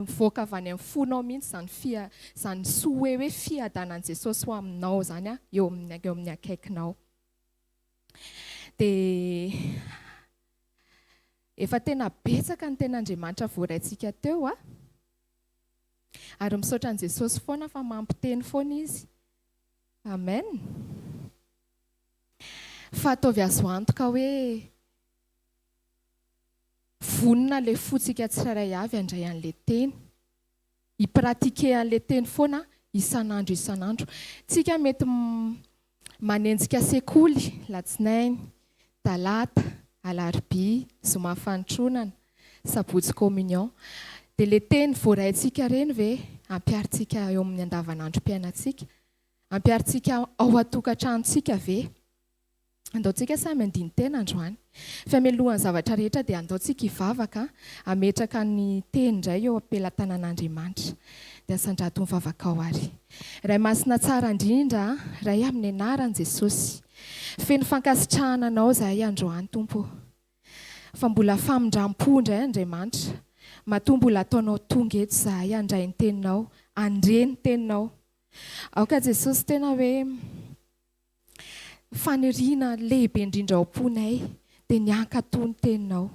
mivoaka avy any amin'ny fonao mihitsy izany soa hoe fiadanan'i Jesosy ho aminao zany eo amin'ny akaikinao. Dia efa tena betsaka ny ten'Andriamanitra voaraintsika teo ary misaotra an'i Jesosy foana fa mampiteny foana izy. Amen. Fa ataovy azo antoka hoe vonona ilay fotsika tsirairay avy handray an'ilay teny. Hipratike an'ilay teny foana isan'andro. Tsika mety manenjika sekoly latsinainy, talata, alarobia, zoma fanotronana, sabotsy communion. Dia ilay teny voaraintsika reny ve ampiaritsika eo amin'ny andavanandrom-piainantsika? Ampiaritsika ao atokantranontsika ve? Andaontsika samy andiny tena androany. Famelohan'ny zavatra rehetra dia andaontsika hivavaka, ametraka ny teny indray eo am-pelatanan'Andriamanitra. Dia asandrato mivavaka ao ary. Ray masina tsara indrindra, ray amin'ny anaran'i Jesosy. Feno fankasitrahana anao izahay androany Tompo. Fa mbola famindram-po indray Andriamanitra. Matoa mbola ataonao tonga eto izahay handray ny teninao, andre ny teninao. Aoka Jesosy tena hoe faniriana lehibe indrindra ao am-ponay dia niankatoa ny teninao.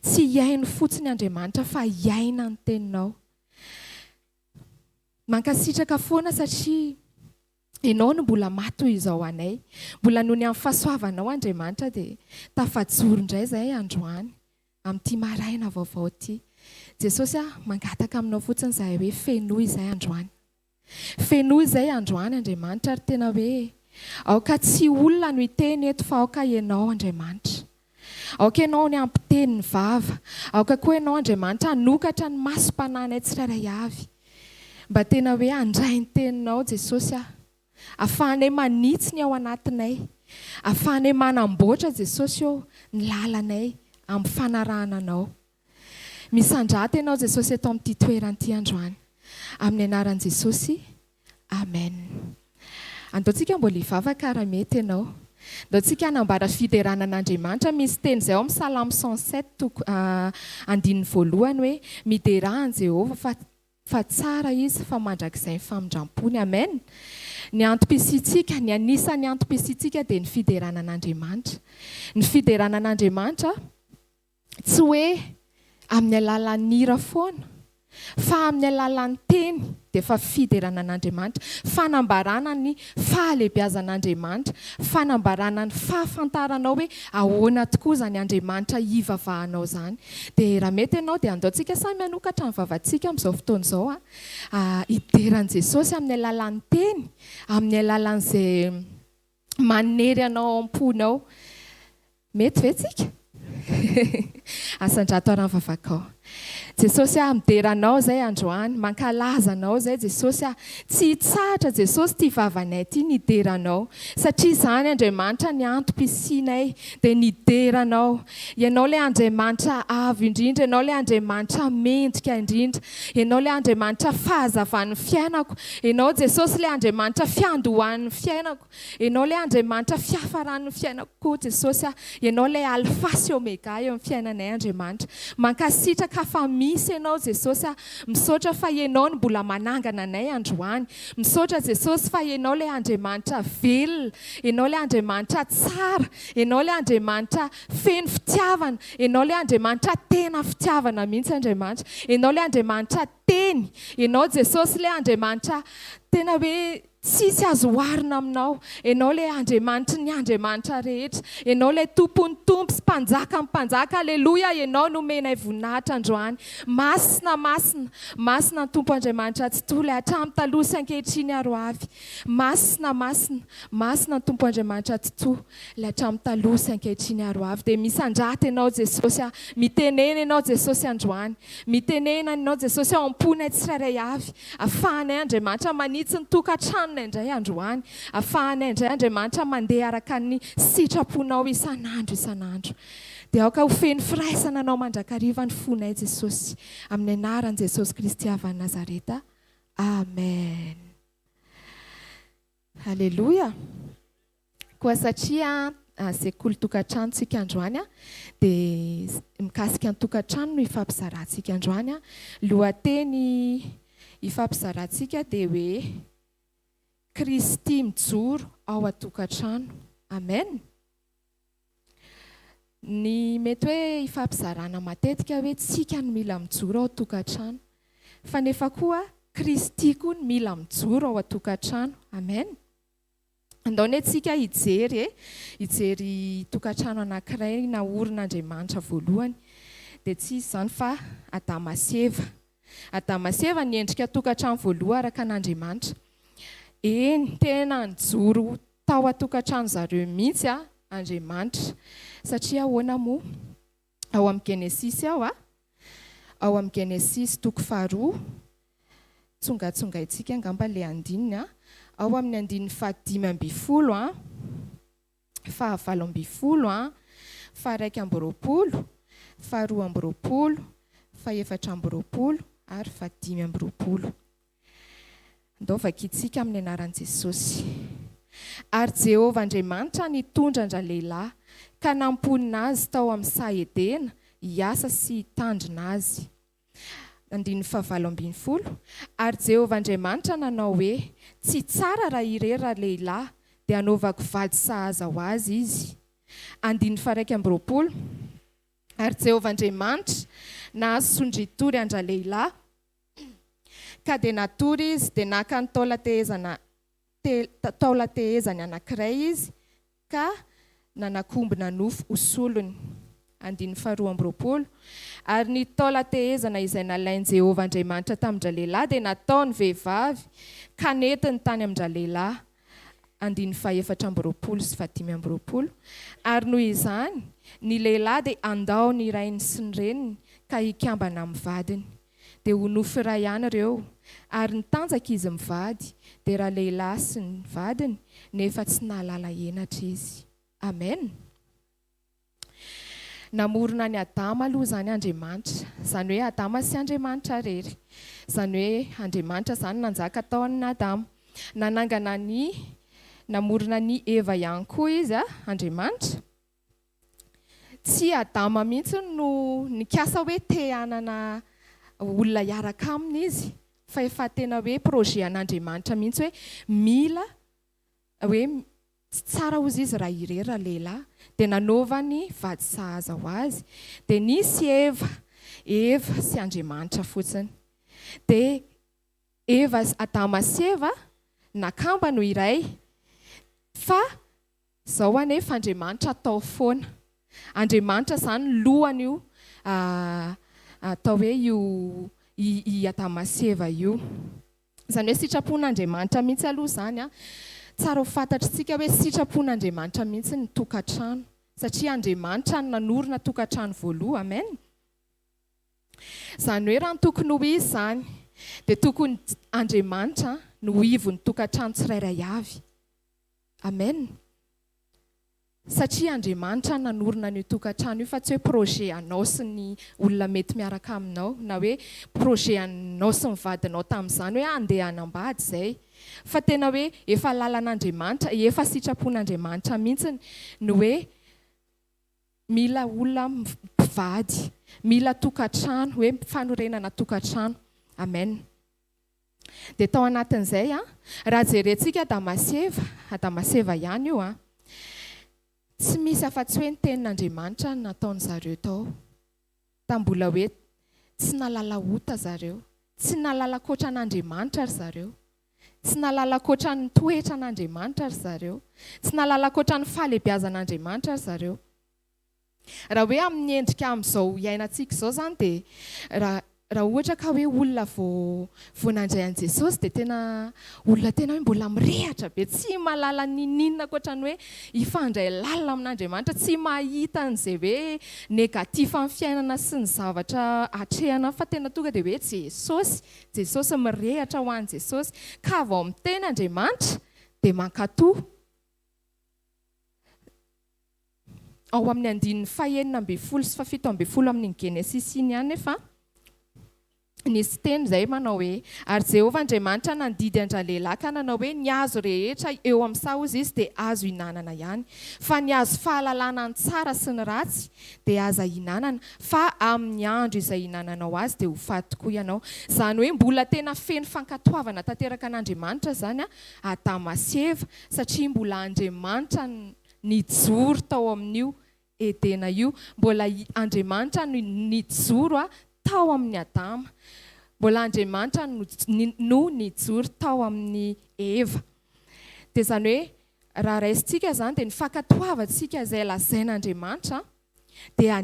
Tsy hiaino fotsiny Andriamanitra fa hiaina ny teninao. Mankasitraka foana satria ianao no mbola matoy izao anay. Mbola noho ny amin'ny fahasoavanao Andriamanitra dia tafajoro indray izahay androany amin'ity maraina vaovao ity. Jesosy mangataka aminao fotsiny izahay hoe fenoy izahay androany. Fenoy izahay androany Andriamanitra ary tena hoe aoka tsy olona no hiteny eto fa aoka ianao Andriamanitra. Aoka ianao ny ampiteny ny vava. Aoka koa ianao Andriamanitra hanokatra ny masom-pananay tsirairay avy. Mba tena hoe handray ny teninao Jesosy ahafahanay manitsy ny ao anatinay. Ahafahanay manamboatra Jesosy eo ny lalanay amin'ny fanarahana anao. Misandrata ianao Jesosy eto amin'ity toerana androany. Amin'ny anaran'i Jesosy. Amen. Andaontsika mbola hivavaka raha mety ianao. Andaontsika hanambara fideranan'Andriamanitra. Misy teny izay ao amin'ny Salamo 107 andininy voalohany hoe miderahan Jehovah fa tsara izy fa mandrakizay ny famindram-pony. Amen. Ny antom-pisitsika, ny anisan'ny antom-pisitsika dia ny fideranan'Andriamanitra. Ny fideranan'Andriamanitra tsy hoe amin'ny alalan'ny hira foana, fa amin'ny alalan'ny teny dia efa fideranan'Andriamanitra. Fanambarana ny fahalehibiazan'Andriamanitra, fanambarana ny fahafantaranao hoe ahoana tokoa izany Andriamanitra hivavahanao izany. Dia raha mety ianao dia andaontsika samy hanokatra ny vavantsika amin'izao fotoana izao hideran'i Jesosy amin'ny alalan'ny teny, amin'ny alalan'izay manery anao am-ponao. Mety ve tsika? Asandrato arany vavakao. Jesosy mideranao izay androany, mankalaza anao izay Jesosy tsy hitsahatra Jesosy ity vavanay ity nideranao. Satria izany Andriamanitra ny antom-pisianay dia nideranao. Ianao ilay Andriamanitra avo indrindra, ianao ilay Andriamanitra mendrika indrindra, ianao ilay Andriamanitra fahazavan'ny fiainako, ianao Jesosy ilay Andriamanitra fiandohan'ny fiainako, ianao ilay Andriamanitra fiafaran'ny fiainako koa Jesosy, ianao ilay alfa sy omega eo amin'ny fiainanay Andriamanitra. Mankasitraka fa misy ianao Jesosy, misaotra fa ianao no mbola manangana anay androany. Misaotra Jesosy fa ianao ilay Andriamanitra velona, ianao ilay Andriamanitra tsara, ianao ilay Andriamanitra feno fitiavana, ianao ilay Andriamanitra tena fitiavana mihitsy Andriamanitra, ianao ilay Andriamanitra teny, ianao Jesosy ilay Andriamanitra tena hoe tsisy azo oharina aminao, ianao ilay Andriamanitra ny Andriamanitra rehetra, ianao ilay tompon'ny tompo sy mpanjaka ny mpanjaka. Aleloia, ianao no omenay voninahitra androany. Masina, masina, masina ny Tompo Andriamanitra tsy toa ilay hatramin'ny taloha sy ankehitriny aro avy. Masina, masina, masina ny Tompo Andriamanitra tsy toa ilay hatramin'ny taloha sy ankehitriny aro avy. Dia misandrata ianao Jesosy, mitenena ianao Jesosy androany, mitenena ianao Jesosy ao am-ponay tsirairay avy. Ahafahanay Andriamanitra manitsy ny tokantrano indray androany, ahafahanay indray Andriamanitra mandeha araka ny sitraponao isan'andro. Dia aoka ho feno firaisana anao mandrakariva ny fonay Jesosy, amin'ny anaran'i Jesosy Kristy avy Nazareta. Amen. Halleluja. Koa satria sekoly tokantranontsika androany dia mikasika ny tokantrano no ifampizarantsika androany lohateny ifampizarantsika dia hoe Kristy mijoro ao an-tokantrano. Amen. Ny mety hoe ifampizarana matetika hoe tsika no mila mijoro ao an-tokantrano fa nefa koa Kristy koa no mila mijoro ao an-tokantrano. Amen. Andaony tsika hijery tokantrano anankiray naorin'Andriamanitra voalohany dia tsy izany fa Adama sy Eva. Adama sy Eva niendrika tokantrano voalohany araka an'Andriamanitra. Eny tena nijoro tao an-tokantrano zareo mihitsy Andriamanitra satria ahoana moa ao amin'ny Genesis ao amin'ny Genesis toko 2 tsongatsongaitsika angamba le andininy ao amin'ny andininy 15 17 1 2 4 ary 15 andao vakitsika amin'ny anaran'i Jesosy. Ary Jehovah Andriamanitra nitondra andralehilahy ka namponina azy tao amin'ny sahedena hiasa sy hitandrina azy. Andininy 17 ary Jehovah Andriamanitra nanao hoe tsy tsara raha irery lehilahy dia anaovako vady sahaza ho azy izy. Andininy 19 ary Jehovah Andriamanitra nahazo sondritory andralehilahy ka dia natory izy dia naka ny taolatehezany anankiray izy ka nanakombina nofo hosolony. Andininy 20 ary ny taolatehezana izay nalain'i Jehovah Andriamanitra tamin-dralehilahy dia nataony vehivavy ka nentiny tany amin-dralehilahy. Andininy 14 sy 15 ary noho izany ny lehilahy dia andao ny rainy sy ny reniny ka hikambana amin'ny vadiny dia ho nofo iray ihany ireo ary nitanjaka izy mivady dia raha lehilahy sy ny vadiny nefa tsy nahalala henatra izy. Amen. Namorona ny Adama aloha zany Andriamanitra, izany hoe Adama sy Andriamanitra rery, izany hoe Andriamanitra zany nanjaka tao amin'ny Adama, nanangana namorona ny Eva ihany koa izy Andriamanitra. Tsy Adama mihitsy no nikasa hoe te hanana olona hiaraka aminy izy, fa efa tena hoe projet an'Andriamanitra mihitsy hoe mila hoe tsara hozy izy raha irery raha lehilahy dia nanaovany vady sahaza ho azy dia nisy Eva sy Andriamanitra fotsiny dia Adama sy Eva nakambana iray fa zao anefa Andriamanitra atao foana. Andriamanitra zany lohany io atao hoe io i Adama sy Eva io. Izany hoe sitrapon'Andriamanitra mihitsy aloha zany tsara ho fantatritsika hoe sitrapon'Andriamanitra mihitsy ny tokantrano satria Andriamanitra no nanorina tokantrano voaloha. Amen. Izany hoe raha ny tokony ho izy zany dia tokony Andriamanitra no ivony tokantrano tsirairay avy. Amen. Satria Andriamanitra nanorina ny tokantrano io fa tsy hoe projet anao sy ny olona mety miaraka aminao na hoe projet anao sy ny vadinao tamin'izany hoe andeha hanambady izay. Fa tena hoe efa lalan'Andriamanitra, efa sitrapon'Andriamanitra mihitsy no hoe mila olona mpivady, mila tokantrano, hoe fanorenana tokantrano. Amen. Dia tao anatin'izay raha jerentsika Adama sy Eva ihany io tsy misy afa-tsy hoe ny tenin'Andriamanitra nataony zareo tao. Tambola hoe tsy nalala ota zareo, tsy nalala koatra an'Andriamanitra ry zareo, tsy nalala koatra ny toetra an'Andriamanitra ry zareo, tsy nalala koatra ny fahalebiazan'Andriamanitra ry zareo. Raha hoe amin'ny endrika amin'izao iainantsika izao zany dia raha ohatra ka hoe olona vao nandray an'i Jesosy dia tena olona tena hoe mbola mirehatra be, tsy mahalala ninina koatra ny hoe hifandray lalina amin'Andriamanitra, tsy mahita an'izay hoe negatif amin'ny fiainana sy ny zavatra hatrehana fa tena tonga dia hoe Jesosy mirehatra ho an'i Jesosy ka vao miteny Andriamanitra dia mankatoa. Ao amin'ny andininy 19 sy 17 amin'ny Genesis iny ihany nefa nisy teny zay manao hoe ary Jehovah Andriamanitra nandidy an-dralehilahy ka nanao hoe ny azo rehetra eo amin'ny saozy izy dia azo hinanana ihany fa ny azo fahalalana ny tsara sy ny ratsy dia aza hinanana fa amin'ny andro izay hinananao azy dia ho faty tokoa ianao. Izany hoe mbola tena feno fankatoavana tanteraka an'Andriamanitra zany Adamaseva satria mbola Andriamanitra nijoro tao amin'io Edena io, mbola Andriamanitra nijoro tao amin'ny Adama, mbola Andriamanitra no nijoro tao amin'ny Eva. Dia izany hoe raha raisintsika zany dia ny fankatoavantsika izay lazain'Andriamanitra dia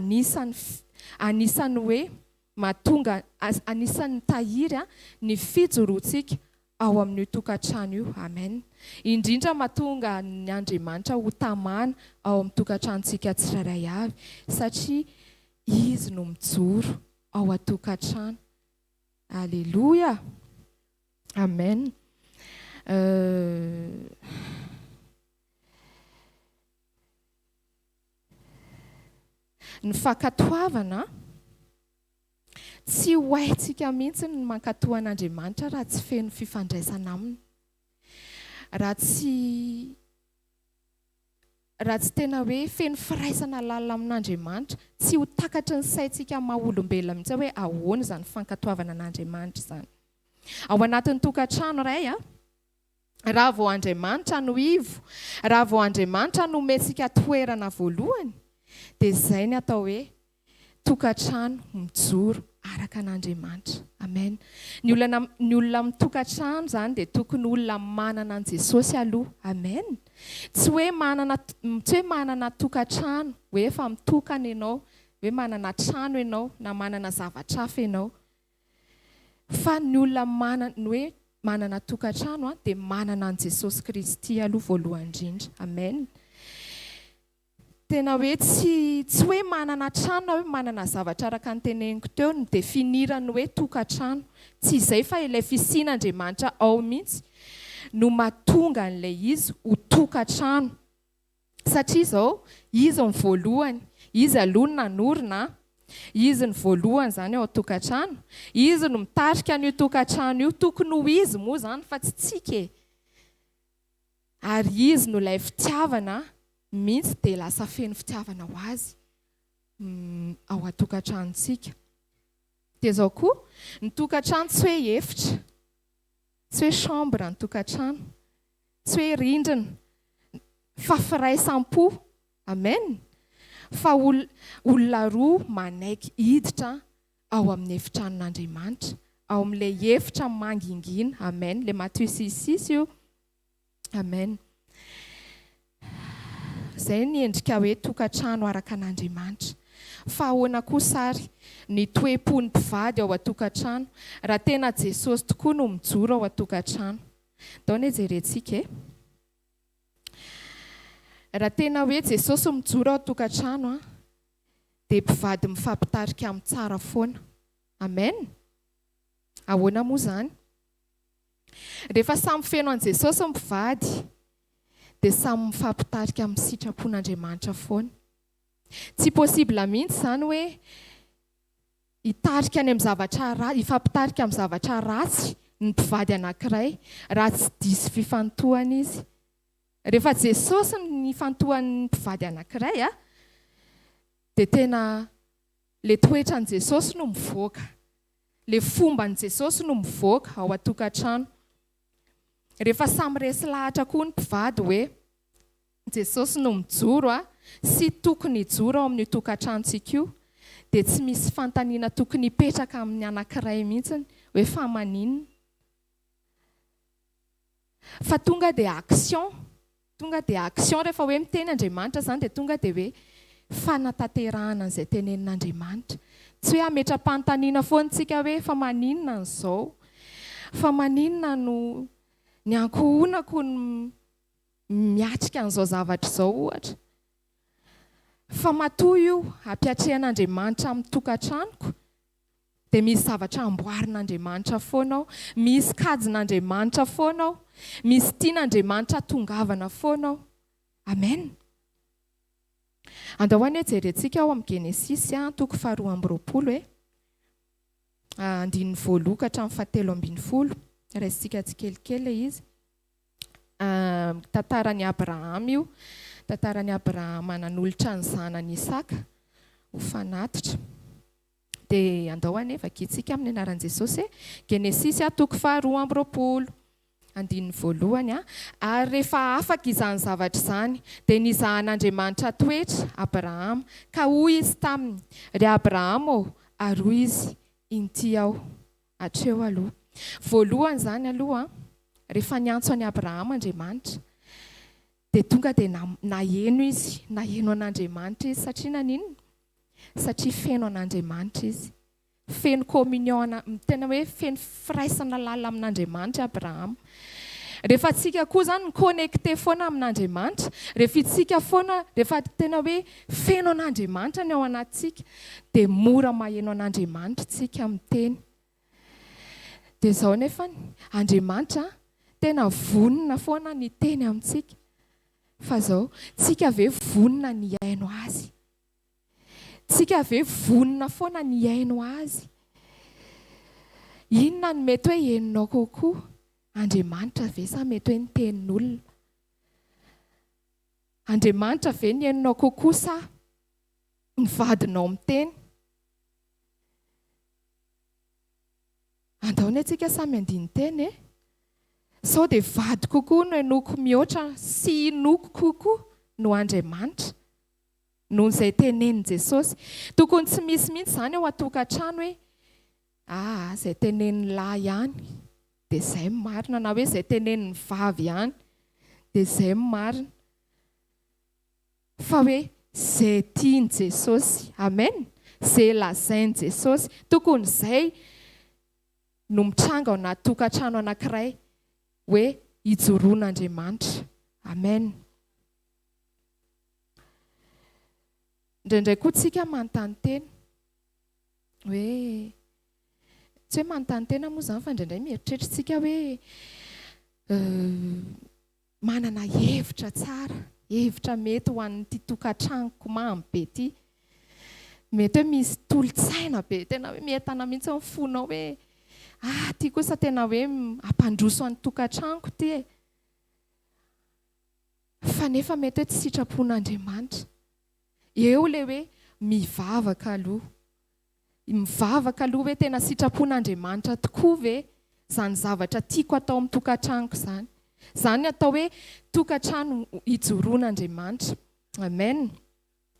anisany hoe mahatonga anisany tahiry ny fijoroantsika ao amin'ny tokantrano io. Amen. Indrindra mahatonga ny Andriamanitra ho tamana ao amin'ny tokantranontsika tsirairay avy satria izy no mijoro ao an-tokantrano. Alleluia. Amen. Ny fankatoavana tsy ho haintsika mihitsy ny mankatoa an'Andriamanitra raha tsy feno fifandraisana aminy. Raha tsy tena hoe feno firaisana lalina amin'Andriamanitra, tsy ho takatry ny saintsika maha-olombelona mihitsy hoe ahoana izany fankatoavana an'Andriamanitra izany. Ao anatin'ny tokantrano iray raha vao Andriamanitra no ivo, raha vao Andriamanitra no ometsika toerana voalohany, dia izay ny atao hoe tokantrano mijoro araka an'Andriamanitra. Amen. Ny olona amin'ny tokantrano zany dia tokony olona manana an' Jesosy aloha. Amen. Tsy hoe manana tokantrano hoe efa mitokana ianao, hoe manana trano ianao na manana zavatra hafa ianao. Fa ny olona manana tokantrano dia manana an' Jesosy Kristy aloha voalohany indrindra. Amen. Tena hoe tsy hoe manana trano na hoe manana zavatra araka ny teneniko teo ny definirany hoe tokantrano. Tsy izay fa ilay fisian'Andriamanitra ao mihitsy no mahatonga an'ilay izy ho tokantrano. Satria izao izy ny voalohany, izy aloha nanorina, izy ny voalohany zany ao tokantrano, izy no mitarika an'io tokantrano io, tokony ho izy moa zany fa tsy tsika. Ary izy no ilay fitiavana mihitsy dia lasa feno fitiavana ho azy ao an-tokantranontsika. Dia izao koa ny tokantrano tsy hoe efitra, tsy hoe chambre ny tokantrano, tsy hoe rindrina, fa firaisam-po. Amen. Fa olona roa manaiky hiditra ao amin'ny efitranon'Andriamanitra, ao amin'ilay efitra mangingina. Amen. Le Matthieu 6:6 io. Amen. Izay ny endrika hoe tokantrano araka an'Andriamanitra. Fa ahoana kosa ary ny toe-pon'ny mpivady ao an-tokantrano raha tena Jesosy tokoa no mijoro ao an-tokantrano. Dao ny jerentsika raha tena hoe Jesosy mijoro ao an-tokantrano dia mpivady mifampitarika amin'ny tsara foana. Amen. Ahoana moa zany? Rehefa samy feno an' Jesosy ny mpivady dia samy mifampitarika amin'ny sitrapon'Andriamanitra foana. Tsy possible mihitsy zany hoe hitarika any amin'ny zavatra ratsy, hifampitarika amin'ny zavatra ratsy ny mpivady anankiray raha tsy diso fifantohana izy. Rehefa Jesosy ny fantohan'ny mpivady anankiray dia tena le toetra ny Jesosy no mivoaka, le fomba ny Jesosy no mivoaka ao an-tokantrano. Rehefa samy resy lahatra koa ny mpivady hoe Jesosy no mijoro sy tokony hijoro ao amin'ny tokantranontsika io, dia tsy misy fantaniana tokony hipetraka amin'ny anankiray mihitsy hoe fa maninona. Fa tonga dia action rehefa hoe miteny Andriamanitra zany dia tonga dia hoe fanatanterahana an'izay tenenin'Andriamanitra. Tsy hoe hametra-panontaniana foantsika hoe fa maninona n'izao, fa maninona no ny ankohonako ny miatrika an'izao zavatra izao ohatra. Fa matoa io hampiatrehan'Andriamanitra amin'ny tokantranoko dia misy zavatra amboarin'Andriamanitra foana ao, misy kajin'Andriamanitra foana ao, misy tian'Andriamanitra tongavana foana ao. Amen. Andao any jerentsika ao amin'ny Genesis toko 2:20 hoe andininy voaloha ka hatramin'ny fahatelo ambin'ny folo raisitsika tsikelikely le izy tantaran'ny Abraham io tantaran'ny Abraham nanolotra ny zanany Isaka ho fanatitra dia andao anefa kitsika amin'ny anaran'i Jesosy Genesis toko 2:20 andininy voalohany ary rehefa afaka izany zavatra izany dia nizahan'Andriamanitra toetra Abraham ka hoy izy taminy ry Abraham aroa izy inty aho hatreo aloha voalohany zany aloha rehefa niantso any Abraham Andriamanitra dia tonga dia naheno izy naheno an'Andriamanitra izy satria nanino satria feno an'Andriamanitra izy feno communion tena hoe feno firaisana lalina amin'Andriamanitra Abraham rehefa tsika koa zany connecté foana amin'Andriamanitra rehefa tena hoe feno an'Andriamanitra ny ao anatsika dia mora maheno an'Andriamanitra tsika miteny dia zao nefa Andriamanitra tena vonona foana ny teny amintsika fa zao tsika ve vonona ny haino azy tsika ve vonona foana ny haino azy inona no mety hoe heninao kokoa Andriamanitra ve sa mety hoe ny tenin'olona Andriamanitra ve ny heninao kokoa sa ny vadinao miteny andaony antsika samy andiny teny sao dia vady kokoa no henoko mihoatra sy hinoko kokoa no Andriamanitra noho izay tenenin Jesosy tokony tsy misy mihitsy izany ao atokantrano hoe izay tenenin lahy ihany dia izay marina na hoe izay tenenin vavy ihany dia izay marina fa hoe izay tiany Jesosy amen izay lazainy Jesosy tokony izay no mitranga ao anaty tokantrano anankiray hoe hijoroan'Andriamanitra amen indraindray koa tsika manontany tena hoe tsy hoe manontany tena moa izany fa indraindray mieritreritsika hoe manana hevitra tsara hevitra mety ho an'ity tokantranoko mamy be ity mety hoe misy tolotsaina be tena hoe mientana mihitsy amin'ny fonao hoe ty kosa tena hoe ampandroso an'ny tokantranoko ty fa nefa mety hoe tsy sitrapon'Andriamanitra eo le hoe mivavaka aloha hoe tena sitrapon'Andriamanitra tokoa ve zany zavatra tiako atao amin'ny tokantranoko zany atao hoe tokantrano hijoroan'Andriamanitra amen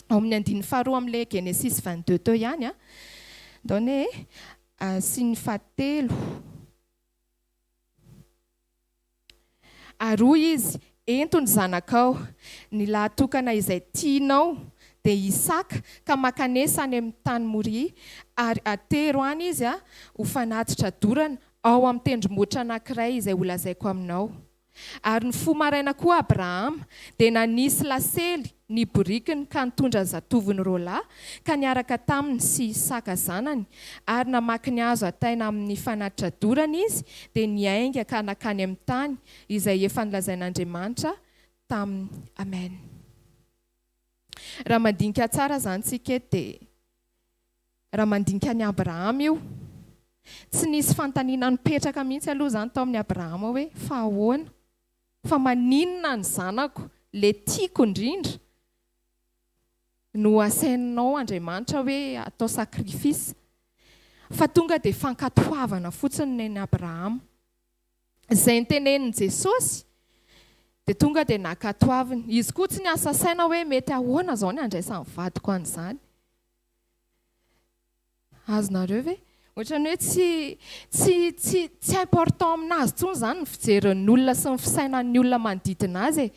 ao amin'ny andiny faharoa amin'ilay Genesis 22 teo ihany daone sy ny fahatelo aroa izy ento ny zanakao ny lahatokana izay tianao dia Isaka ka makanesa any amin'ny tany Moria ary atero any izy ho fanatitra dorana ao amin'ny tendrombohitra anankiray izay ho lazaiko aminao ary ny fo maraina koa Abraham dia nanisy lasely ny borikiny ka nitondra zatoviny roalahy ka niaraka taminy sy Isaka zanany ary namaky ny hazo ataina amin'ny fanatitra dorana izy dia niainga ka nakany amin'ny tany izay efa nilazain'Andriamanitra taminy amen raha mandinika tsara zany tsika dia raha mandinika ny Abraham io tsy nisy fantaniana nipetraka mihitsy aloha zany tao amin'ny Abraham hoe fa ahoana fa maninona ny zanako le tiako indrindra no asaininao Andriamanitra hoe atao sakrifisy fa tonga dia fankatoavana fotsiny ny Abraham izay nitenenin Jesosy dia tonga dia nakatoaviny izy koa tsy niasa saina hoe mety ahoana zao ny andraisan'ny vadiko an'izany azonareo ve ohatrany hoe tsy important aminazy tsony zany ny fijerin'ny olona sy ny fisainan'ny olona manodidina azy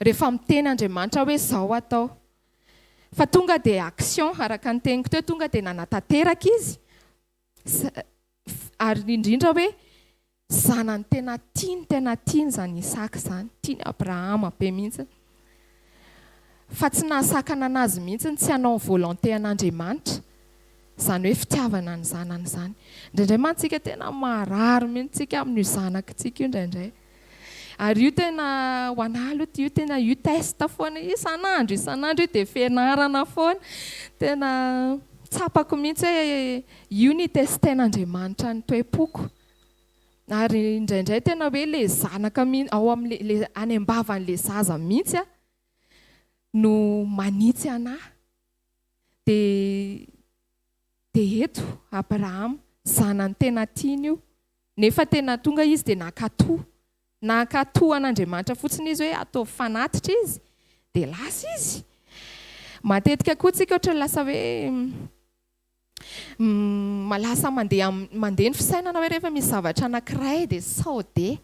rehefa miteny Andriamanitra hoe zao atao fa tonga dia action araka ny teniko teo tonga dia nanatanteraka izy ary indrindra hoe zanany tena tiany zany Isaka zany tiany Abraham be mihitsy fa tsy nahasakana anazy mihitsy tsy hanao ny volonté an'Andriamanitra zany hoe fitiavana ny zanany zany indraindray mantsika tena marary mihitsika amin'io zanakitsika io indraindray ary io tena ho analo io tena test foana isan'andro io dia fianarana foana tena tsapako mihitsy hoe io ny testenaandriamanitra ny toe-poko ary indraindray tena hoe le zanaka ao am'le any am-bavan'le zaza mihitsy a no manitsy anahy de eto Abrahama zanany tena tiany io nefa tena tonga izy de nakatoa an'Andriamanitra fotsiny izy hoe atao fanatitra izy de lasa izy matetika koa tsika ohatra lasa hoe malasa mandeha ny fisainana hoe rehefa misy zavatra anankiray de saode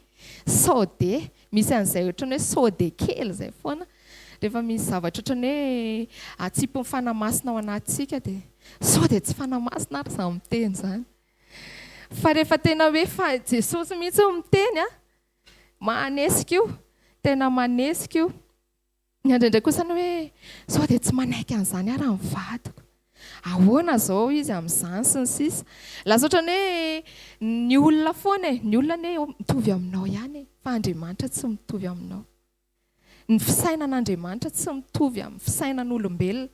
misy an'izay ohatrany hoe saode kely zay foana rehefa misy zavatra ohatrany hoe atsipy mifanamasina ao anatsika de saode tsy fanamasina ary za miteny zany fa rehefa tena hoe fa Jesosy mihitsy miteny manesika io tena manesika io indraindray kosa ny hoe saode tsy manaiky an'izany ary amin'ny vadiko ahoana zao izy amin'izany sy ny sisa lasa ohatrany hoe ny olona foana ny olona hoe mitovy aminao ihany fa Andriamanitra tsy mitovy aminao ny fisainan'Andriamanitra tsy mitovy amin'ny fisainan'olombelona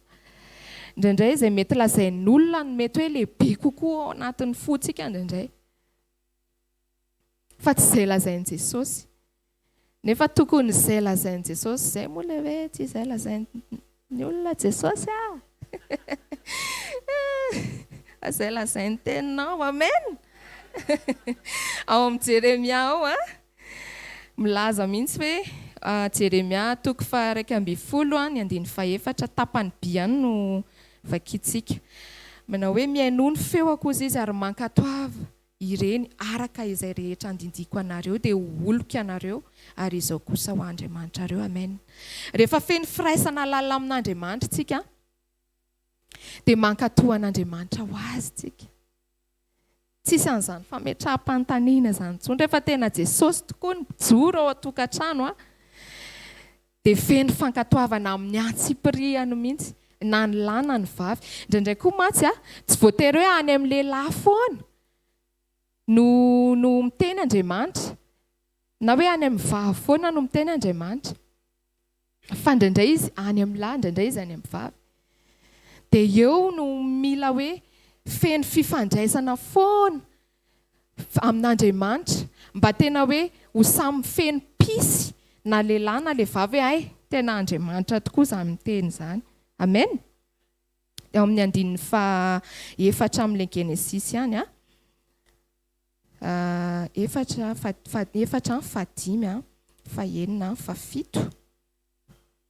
indraindray izay mety lazain'ny olona no mety hoe lehibe kokoa ao anatin'ny fotsika indraindray fa tsy izay lazain'i Jesosy nefa tokony izay lazain'i Jesosy zay moa le hoe tsy izay lazain'ny olona Jesosy izay lazain'ny teninao amen ao amin'ny Jeremia ao milaza mihitsy hoe Jeremia 3:1 tapany biany no vakitsika manao hoe miaino ny feo akozy izy ary mankatoava ireny araka izay rehetra andindiko anareo dia oloka anareo ary izao kosa ho Andriamanitra reo amen rehefa feno firaisana lalina amin'Andriamanitra tsika dia mankatoa an'Andriamanitra ho azy tsika tsisy an'izany fametraha-panontaniana zany intsony rehefa tena Jesosy tokoa ny mijoro ao an-tokantrano dia feno fankatoavana amin'ny antsipiriany mihitsy na ny lahy na ny vavy indraindray koa matsy tsy voatery hoe any amin'ny lehilahy foana no miteny Andriamanitra na hoe any amin'ny vavy foana no miteny Andriamanitra fa indraindray izy any amin'ny lahy indraindray izy any amin'ny vavy dia eo no mila hoe feno fifandraisana foana amin'Andriamanitra mba tena hoe ho samy feno pisy na lehilahy na le vavy hoe tena Andriamanitra tokoa izany miteny izany amen eo amin'ny 4 amin'ilay Genesis ihany 4 5 7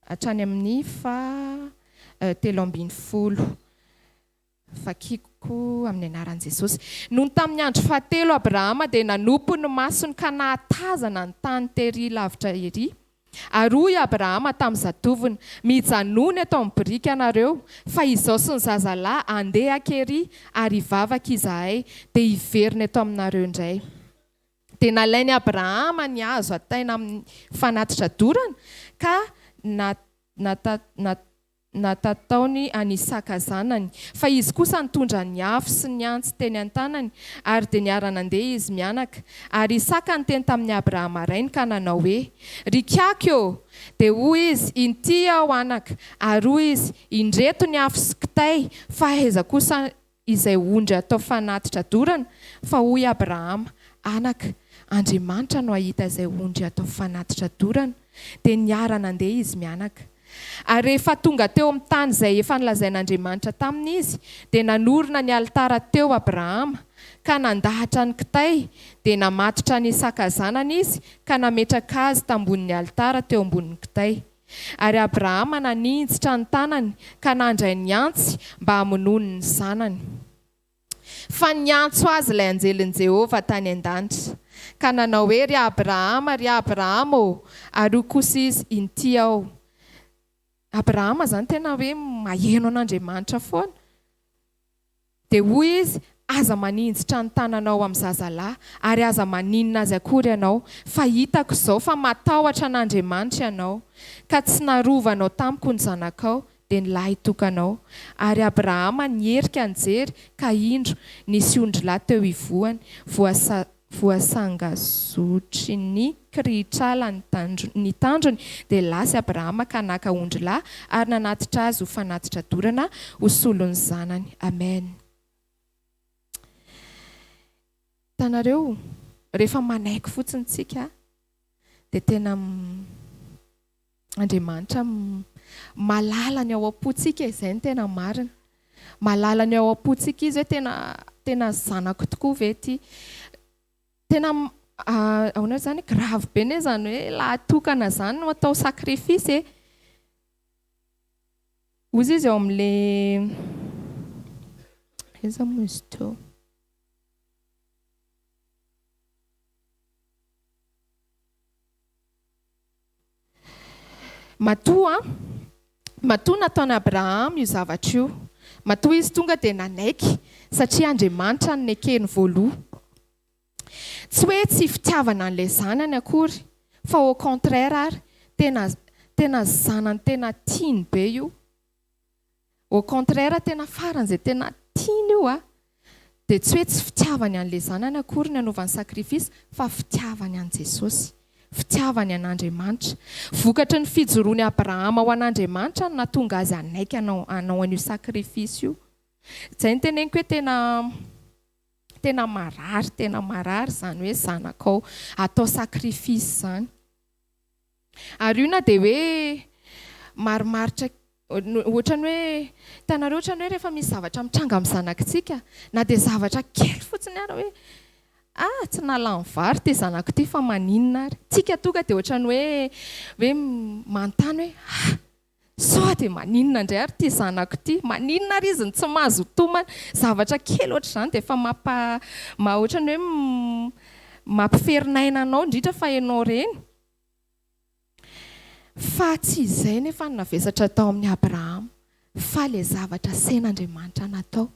hatrany amin'ny 17 fakiko amin'ny anaran'i Jesosy noho tamin'ny andro fahatelo Abrahama dia nanompo ny masony ka nahatazana ny tany tery lavitra ery aroy Abrahama tamin'ny zatoviny mijanony atao amin'ny biriky anareo fa izao sy ny zazalahy andeha akery ary hivavaka izahay dia hiveriny eto aminareo indray dia nalainy Abrahama ny hazo ataina amin'ny fanatitra dorana ka natataony any Isaka zanany fa izy kosa nitondra ny afo sy ny antsy teny an-tanany ary dia niarana andeha izy mianaka ary Isaka niteny tamin'ny Abrahama rainy ka nanao hoe rikako eo dia hoy izy inty aho anaka ary hoy izy indreto ny afo sy kitay fa aiza kosa izay ondry atao fanatitra dorana fa hoy Abrahama anaka Andriamanitra no ahita izay ondry atao fanatitra dorana dia niarana andeha izy mianaka ary rehefa tonga teo amin'ny tany izay efa nilazain'Andriamanitra taminy izy dia nanorina ny alitara teo Abrahama ka nandahatra ny kitay dia namatotra ny Isaka zanany izy ka nametraka azy tambonin'ny alitara teo ambonin'ny kitay ary Abrahama naninjitra ny tanany ka nandray ny antsy mba hamonoany ny zanany fa niantso azy ilay anjelin'i Jehovah tany an-danitra ka nanao hoe ry Abrahama ary kosa izy inty ao Abrahama zany tena hoe maheno an'Andriamanitra foana dia hoy izy aza maninjitra ny tananao amin'ny zazalahy ary aza maninona azy akory ianao fa hitako izao fa matahotra an'Andriamanitra ianao ka tsy narovanao tamiko ny zanakao dia ny lahy tokanao ary Abrahama nierika anjery ka indro nisy ondry lahy teo ivoany voasangazotry ny krihitrala ny tandrony dia lasy Abrahama ka naka ondry lahy ary nanatitra azy ho fanatitra dorana ho solon'ny zanany. Amen. Tanareo rehefa manaiky fotsiny tsika dia tena Andriamanitra malala ny ao am-potsika izay ny tena marina. Malala ny ao am-potsika izy hoe tena zanako tokoa ve ty. Tena ahoana zany grave be ne zany hoe lahatokana zany no atao sakrifisy e. Ozy izy eo amin'le eza moa izy teo. Matoa nataony Abraham io zavatra io. Matoa izy tonga dia nanaiky satria Andriamanitra ny ekeny voaloha. Tsy hoe tsy fitiavana an'ilay zanany akory, fa au contraire ary tena zanany tena tiany be io. Au contraire tena faran'izay tena tiany io a. Dia tsy hoe tsy fitiavany an'ilay zanany akory ny anaovany sakrifisy, fa fitiavany an' Jesosy. Fitiavany an'Andriamanitra. Vokatry ny fijoroany Abrahama ho an'Andriamanitra no nahatonga azy anaiky hanao an'io sakrifisy io. Izay ny teneniko hoe tena marary zany hoe zanakao atao sakrifisy zany. Ary io na dia hoe marimaritra ohatrany hoe tanareo ohatrany hoe rehefa misy zavatra mitranga amin'ny zanakitsika na dia zavatra kely fotsiny ary hoe tsy nalany vary ty zanako ty fa maninona ary. Tsika tonga dia ohatrany hoe manontany hoe sao dia maninona indray ary ty zanako ty, maninona ary izy ny tsy mahazo tomana. Zavatra kely ohatr' izany dia efa ohatrany hoe mampiferinayina anao indrindra fa ianao reny. Fa tsy izay nefa navesatra tao amin'ny Abrahama, fa ilay zavatra sain'Andriamanitra natao.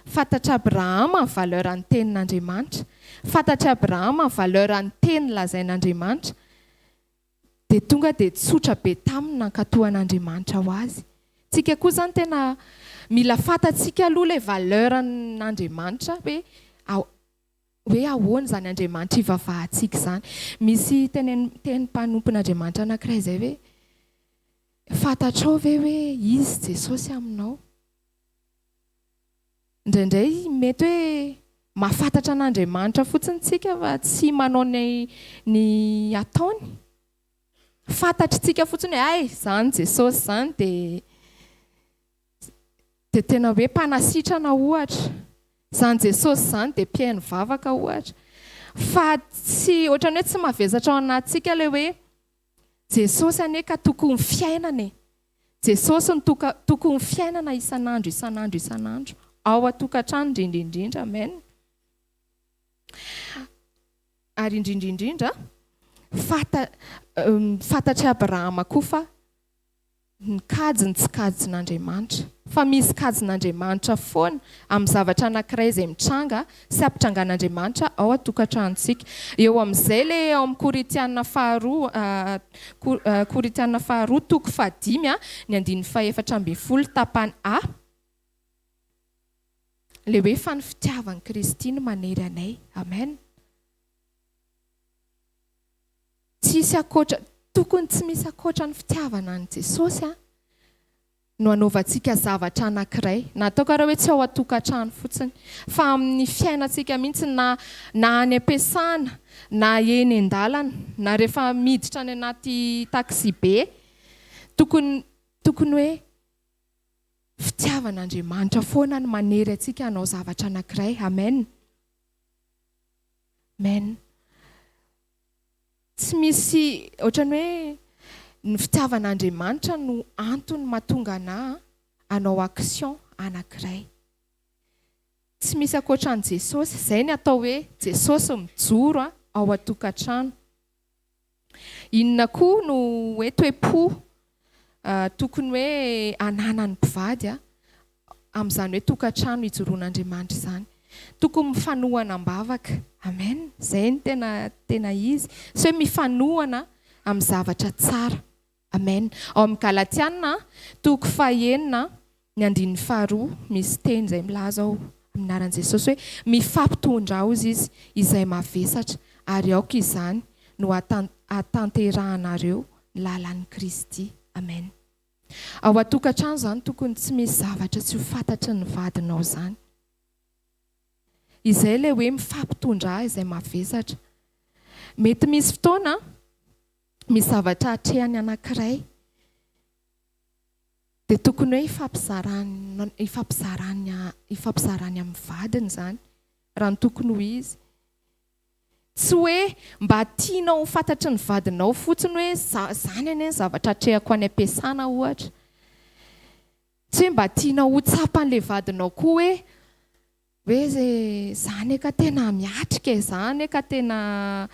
Fantatra Abrahama ny valeur ny tenin'Andriamanitra. Fantatra Abrahama ny valeur ny teny lazain'Andriamanitra. Dia tonga dia tsotra be taminy nankatoan'Andriamanitra ho azy. Tsika koa zany tena mila fantatsika aloha ilay valeur n'Andriamanitra hoe ahoana zany Andriamanitra ivavahantsika zany. Misy teny mpanompon'Andriamanitra anankiray izay hoe fantatrao ve hoe izy Jesosy aminao. Indraindray mety hoe mahafantatra an'Andriamanitra fotsiny tsika fa tsy manao ny ataony. Fantatritsika fotsiny hoe zany Jesosy zany dia tena hoe mpanasitrana ohatra. Zany Jesosy zany dia mpihaino vavaka ohatra. Fa tsy ohatrany hoe tsy mahavezatra ao anatintsika ilay hoe Jesosy anie ka tokony fiainana. Jesosy ny tokony fiainana isan'andro. Ao atokantrano indrindra. Amen. Ary indrindra fantatra Abrahama koa fa ny kajy ny tsy kajin'Andriamanitra. Fa misy kajin'Andriamanitra foana amin'ny zavatra anankiray izay mitranga sy ampitrangan'Andriamanitra ao atokantranontsika. Eo amin'izay ilay ao amin'ny Koritianina faharoa toko 5 ny 4:7 tapany A. Le hoe fa ny fitiavan'i Kristy no manery anay. Amen. Tokony tsy misy akoatra ny fitiavana an' Jesosy no anaovantsika zavatra anankiray. Natao raha hoe tsy ao atokantrano fotsiny, fa amin'ny fiainantsika mihitsy na any am-piasana, na eny an-dalana, na rehefa miditra any anaty taxi be, tokony hoe fitiavan'Andriamanitra foana no manery antsika hanao zavatra anankiray. Amen. Amen. Tsy misy ohatrany hoe ny fitiavan'Andriamanitra no antony mahatonga anahy hanao action anankiray. Tsy misy akoatran'i Jesosy. Izay ny atao hoe Jesosy mijoro ao atokantrano. Inona koa no hoe toe-po tokony hoe ananan'ny mpivady amin'izany hoe tokantrano hijoroan'Andriamanitra izany. Tokony mifanohana am-bavaka. Amen. Izay ny tena izy. Sy hoe mifanohana amin'ny zavatra tsara. Amen. Ao amin'ny Galatiana toko 9:2 misy teny izay milaza ao. aminaran'i Jesosy hoe mifampitondra aozy izy izay mavesatra ary aoka izany no atanterahanareo lalan'i Kristy. Amen. Ao atokantrano zany tokony tsy misy zavatra tsy ho fantatry ny vadinao zany. Izay le hoe mifampitondra izay mavesatra. Mety misy fotoana misy zavatra hatrehany anankiray dia tokony hoe hifampizarany amin'ny vadiny zany raha ny tokony ho izy. Tsy hoe mba tianao ho fantatry ny vadinao fotsiny hoe zany anie ny zavatra hatrehako any am-piasana ohatra. Tsy hoe mba tianao ho tsapan'ilay vadinao koa hoe zany ka tena miatrika e, zany ka tena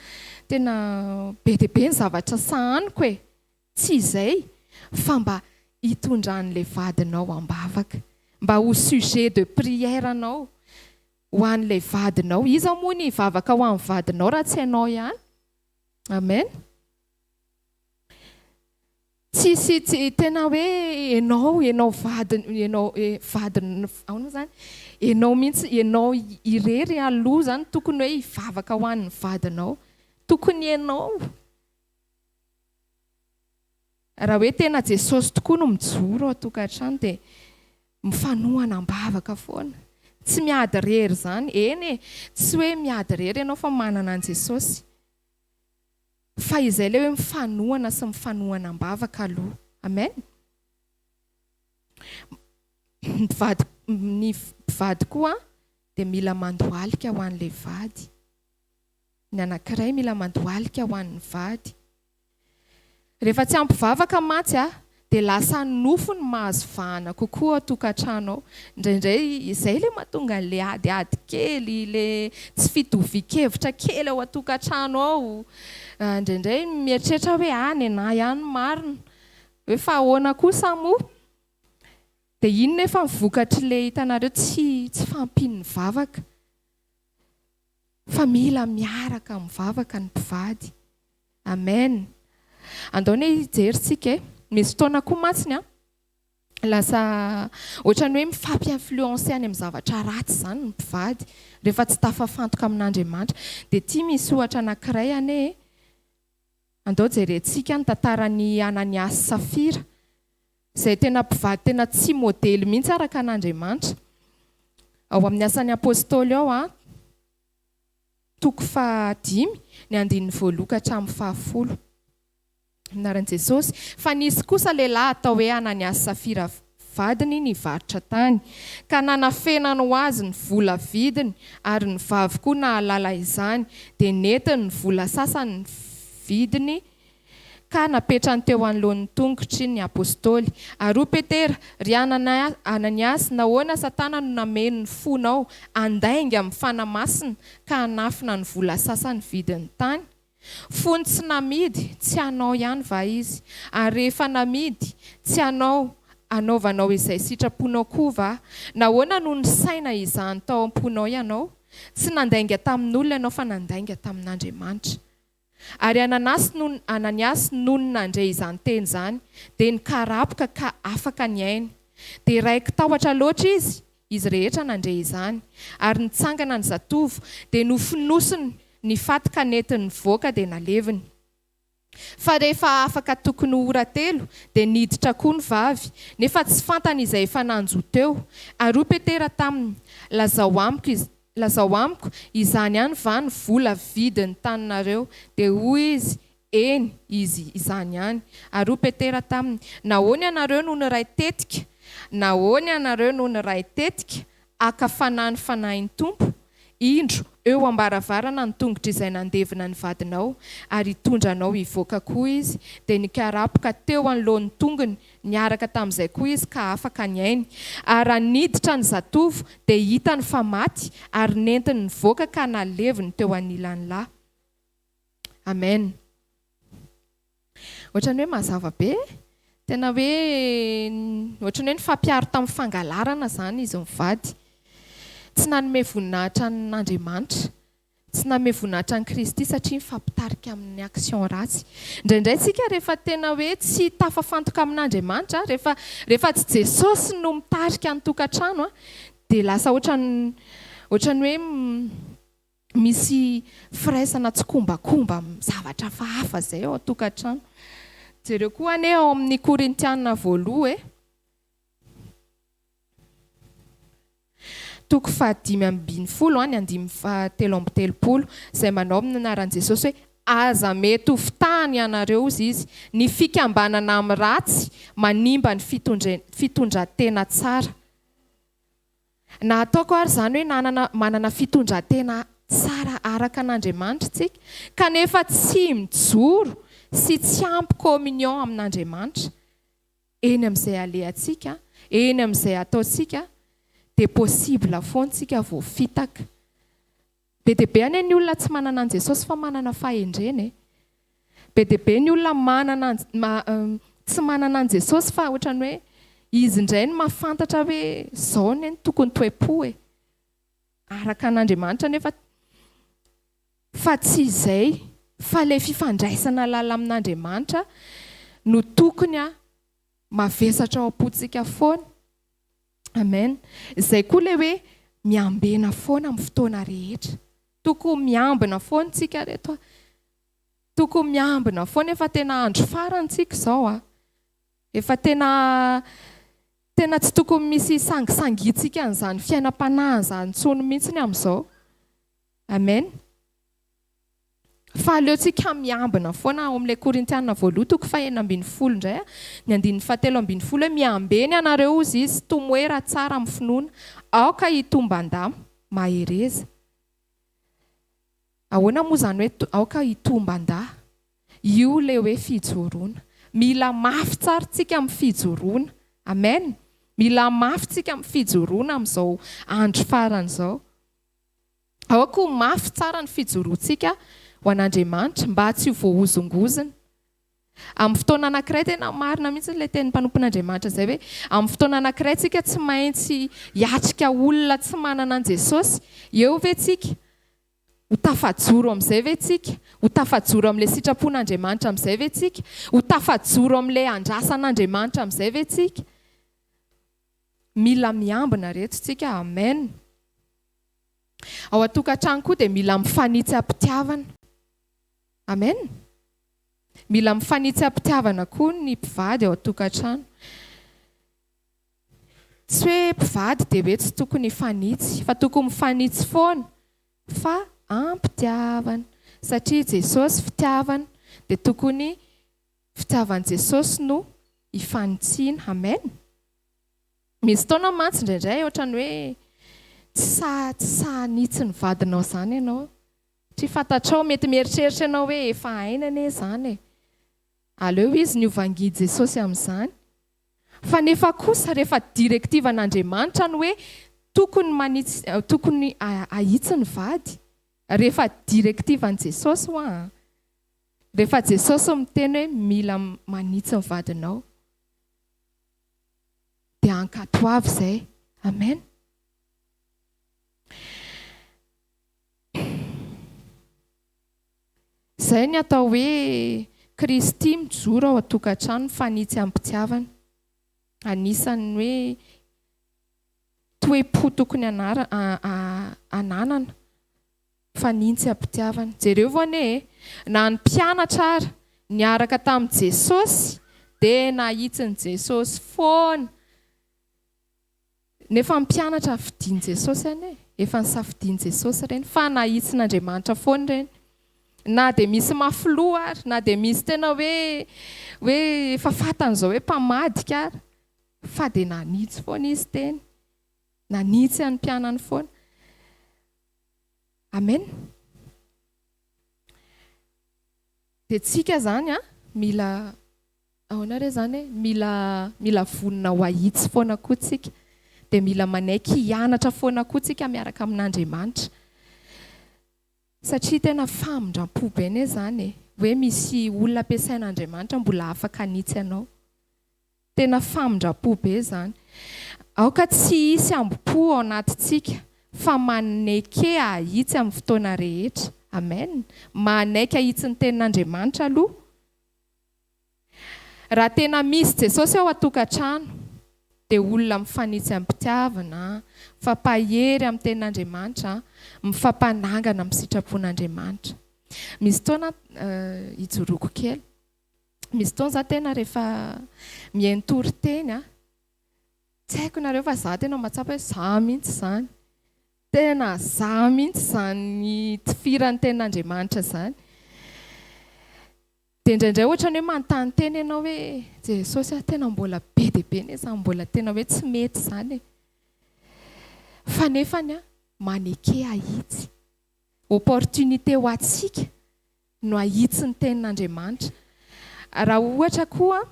be dia be ny zavatra sahaniko e. Tsy izay, fa mba hitondran'ilay vadinao ambavaka, mba ho sujet de prière anao ho an'ilay vadinao. Iza moa ny hivavaka ho amin'ny vadinao raha tsy ianao ihany? Amen. Tsy tena hoe ianao vadiny zany, ianao mihitsy, ianao irery aloha zany tokony hoe hivavaka ho an'ny vadinao. Tokony ianao. Raha hoe tena Jesosy tokoa no mijoro ao atokantrano dia mifanohana ambavaka foana. Tsy miady rery zany. Eny e, tsy hoe miady rery ianao fa manana an Jesosy. Fa izay le hoe mifanohana sy mifanohana ambavaka aloha. Amen. Ny vady koa dia mila mandohalika ho an'ilay vady. Ny anankiray mila mandohalika ho an'ny vady. Rehefa tsy ampivavaka mantsy dia lasa nofo ny mahazo vahana kokoa atokantrano ao. Indraindray izay le mahatonga an'ilay adiady kely, le tsy fitovian-kevitra kely ao atokantrano ao. Indraindray mieritreritra hoe ny anahy ihany marina, hoe fa ahoana kosa moa? Dia iny nefa mivokatr'ilay hitanareo tsy fampiny vavaka. Fa mila miaraka mivavaka ny mpivady. Amen. Andaony hijeritsika misy fotoana koa matsiny lasa ohatrany hoe mifampi-influencer any amin'ny zavatra ratsy zany ny mpivady rehefa tsy tafafantoka amin'Andriamanitra. Dia ity misy ohatra anankiray andao jerentsika ny tantaran'ny Ananias sy Safira, izay tena mpivady tena tsy modely mihitsy araka an'Andriamanitra. Ao amin'ny asan'ny apôstôly ao toko 5 ny 9 ka hatramin'ny 10. Anaran'i Jesosy. Fa nisy kosa lehilahy atao hoe Ananias sy Safira vadiny nivarotra tany, ka nanafenany ho azy ny vola vidiny ary ny vavy koa nahalala izany, dia netiny ny vola sasany vidiny ka napetrany teo anoloan'ny tongotry ny apôstôly. Ary Petera, ry Ananias, nahoana Satana no nameno ny fonao andainga amin'ny fanamasina ka hanafina ny vola sasany vidiny tany? Fony tsy namidy, tsy anao ihany va izy? Ary rehefa namidy, tsy anao anaovanao izay sitraponao koa va? Nahoana no ny saina izany tao am-ponao ianao? Tsy nandainga tamin'olona ianao fa nandainga tamin'Andriamanitra. Ary Ananias noho ny nandray izany teny izany dia nikarapoka ka afaka ny ainy. Dia raika tahotra loatra izy rehetra nandray izany. Ary nitsangana ny zatovo dia nofonosiny ny fatika netiny voaka dia naleviny. Fa rehefa afaka tokony ho ora telo dia niditra koa ny vavy, nefa tsy fantany izay efa nanjo teo. Ary Petera taminy, lazao amiko izany ihany va ny vola vidiny taninareo? Dia hoy izy, eny izy izany ihany. Ary Petera taminy, nahoana ianareo no ray tetika? Nahoana ianareo no ray tetika? Aka fanahy fanahin'ny tompo? Indro eo ambaravarana ny tongotra izay nandevina ny vadinao, ary hitondranao hivoaka koa izy. Dia nikarapoka teo anoloan'ny tongony, niaraka tamin'izay koa izy ka afaka ny ainy. Ary niditra ny zatovo dia hitany fa maty, ary nentiny nivoaka ka naleviny teo anilan'ny lahy. Amen. Ohatrany hoe mazava be, tena hoe ohatrany hoe nifampiaro tamin'ny fangalarana zany izy mivady. Tsy nanome voninahitra n'Andriamanitra, tsy nanome voninahitra an'i Kristy satria mifampitarika amin'ny action ratsy. Indraindray tsika rehefa tena hoe tsy tafafantoka amin'Andriamanitra, rehefa tsy Jesosy no mitarika ny tokantrano dia lasa ohatrany hoe misy firaisana tsikombakomba zavatra hafahafa zay ao an-tokantrano. Jereo koa ane ao amin'ny Korintiana voaloha toko 5:7 izay manao amin'ny anaran'i Jesosy hoe aza mety ho fitahany ianareo izy ny fikambanana amin'ny ratsy manimba ny fitondran-tena tsara. Na ataoko ary zany hoe manana fitondran-tena tsara araka an'Andriamanitra tsika kanefa tsy mijoro sy tsy ampy communion amin'Andriamanitra eny amin'izay alehantsika, eny amin'izay ataontsika dia possible foana tsika voafitaka. Be dia be any ny olona tsy manana an Jesosy fa manana fahendreny. Be dia be ny olona tsy manana an Jesosy fa ohatrany hoe izy indray ny mahafantatra hoe zao ny tokony toepo araka an'Andriamanitra nefa fa tsy izay fa ilay fifandraisana lala amin'Andriamanitra no tokony mavesatra ao am-potsika foana. Amen. Izay koa ilay hoe miambena foana amin'ny fotoana rehetra. Tokony miambina foana tsika reto. Tokony miambina foana efa tena andro farantsika izao. Efa tena tsy tokony misy sangisangitsika an'izany fiainam-panahy izany intsony mihitsy amin'izao. Amen. Fa aleontsika miambina foana ao amin'ilay Korintiana voaloha toko 5:10 indray ny 7:17 hoe miambeny ianareo izy tomoera tsara amin'ny finoana aoka hitomban-damo mahereza. Ahoana moa izany hoe aoka hitomban-da? Io ilay hoe fijoroana. Mila mafy tsara tsika amin'ny fijoroana. Amen. Mila mafy tsika amin'ny fijoroana amin'izao andro faran'izao. Aoka ho mafy tsara ny fijoroantsika ho an'Andriamanitra mba tsy ho voahozongozona. Amin'ny fotoana anankiray tena marina mihitsy ilay tenin'ny mpanompon'Andriamanitra izay hoe amin'ny fotoana anankiray tsika tsy maintsy hiatrika olona tsy manana an Jesosy. Eo ve tsika? Ho tafajoro amin'izay ve tsika? Ho tafajoro amin'ilay sitrapon'Andriamanitra amin'izay ve tsika? Ho tafajoro amin'ilay andrasan'Andriamanitra amin'izay ve tsika? Mila miambina reto tsika. Amen. Ao an-tokantrano koa dia mila mifanitsy am-pitiavana. Amen. Mila mifanitsy am-pitiavana koa ny mpivady ao an-tokantrano. Tsy hoe mpivady dia hoe tsy tokony hifanitsy, fa tokony mifanitsy foana fa am-pitiavana. Satria Jesosy fitiavana dia tokony fitiavan'i Jesosy no hifanitsiana. Amen. Misy taona mantsy indraindray ohatrany hoe tsy sahanitsy ny vadinao izany ianao. Tsy fantatrao mety mieritreritra ianao hoe efa hainana izany. Aleo izy ny ovangidy Jesosy amin'izany. Fa nefa kosa rehefa direktivan'Andriamanitra no hoe tokony ahitsy ny vady. Rehefa direktivan'i Jesosy hoa. Rehefa Jesosy miteny hoe mila manitsy ny vadinao. Dia ankatoavy izay. Amen. Izay ny atao hoe Kristy mijoro ao an-tokantrano mifanitsy am-pitiavana. Anisan'ny hoe toe-po tokony ananana mifanitsy am-pitiavana. Jereo voane na ny mpianatra ary niaraka tamin'i Jesosy dia nahitsiny Jesosy foana. Nefa mpianatra fidian'i Jesosy ane. Efa nisafidian'i Jesosy ireny fa nahitsin'Andriamanitra foana ireny. Na dia misy mafloa ary, na dia misy tena hoe efa fantan'izao hoe mpamadika ary, fa dia nanitsy foana izy teny. Nanitsy any mpianany foana. Amen. Dia tsika zany mila ahoana re zany mila vonona ho ahitsy foana koa tsika. Dia mila manaiky hianatra foana koa tsika miaraka amin'Andriamanitra. Satria tena famindram-po be ne zany hoe misy olona ampiasain'Andriamanitra mbola afaka hanitsy ianao. Tena famindram-po be zany. Aoka tsy hisy ambo-po ao anatintsika fa manaiky ahitsy amin'ny fotoana rehetra. Amen. Manaiky ahitsy ny tenin'Andriamanitra aloha. Raha tena misy Jesosy ao an-tokantrano dia olona mifanitsy amin'ny mpitiavana, mifampahery amin'ny tenin'Andriamanitra, mifampanangana amin'ny sitrapon'Andriamanitra. Misy fotoana ijoroako kely. Misy fotoana za tena rehefa mientory teny tsy haiko nareo fa za tena mahatsapa hoe za mihitsy izany. Tena za mihitsy izany tifiran'ny tenin'Andriamanitra izany. Dia indraindray ohatra ny hoe manontany teny ianao hoe Jesosy tena mbola be dia be nefa mbola tena hoe tsy mety izany. Fa nefany maneke ahitsy. Opportunité ho antsika no ahitsy ny tenin'Andriamanitra. Raha ohatra koa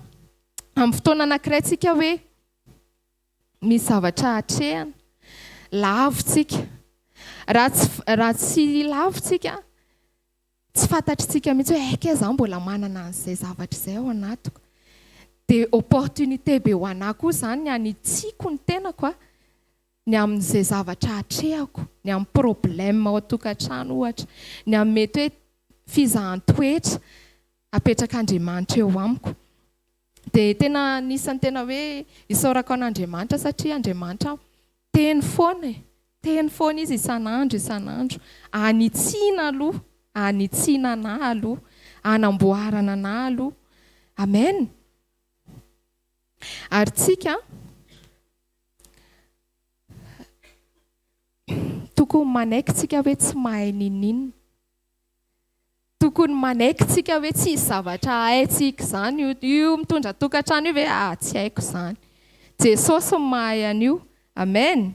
amin'ny fotoana anankiray tsika hoe misy zavatra hatrehana, lavintsika. Raha tsy lavintsika, tsy fantatritsika mihitsy hoe aika izaho mbola manana an'izay zavatra izay ao anatiko. Dia opportunité be ho anahy koa izany ny hanitsiko ny tenako ny amin'izay zavatra hatrehako, ny amin'ny problème ao an-tokantrano ohatra, ny amin'ny mety hoe fizahan-toetra apetrak'Andriamanitra eo amiko. Dia tena anisan'ny tena hoe isaorako an'Andriamanitra satria Andriamanitra teny foana teny foana izy isan'andro. Anitsiana aloha, anitsiana anahy aloha, anamboarana anahy aloha. Amen. Ary tsika tokony manaiky tsika hoe tsy mahay ninina. Tokony manaiky tsika hoe tsy zavatra haintsika izany io mitondra tokantrano io hoe tsy haiko izany. Jesosy mahay an'io. Amen.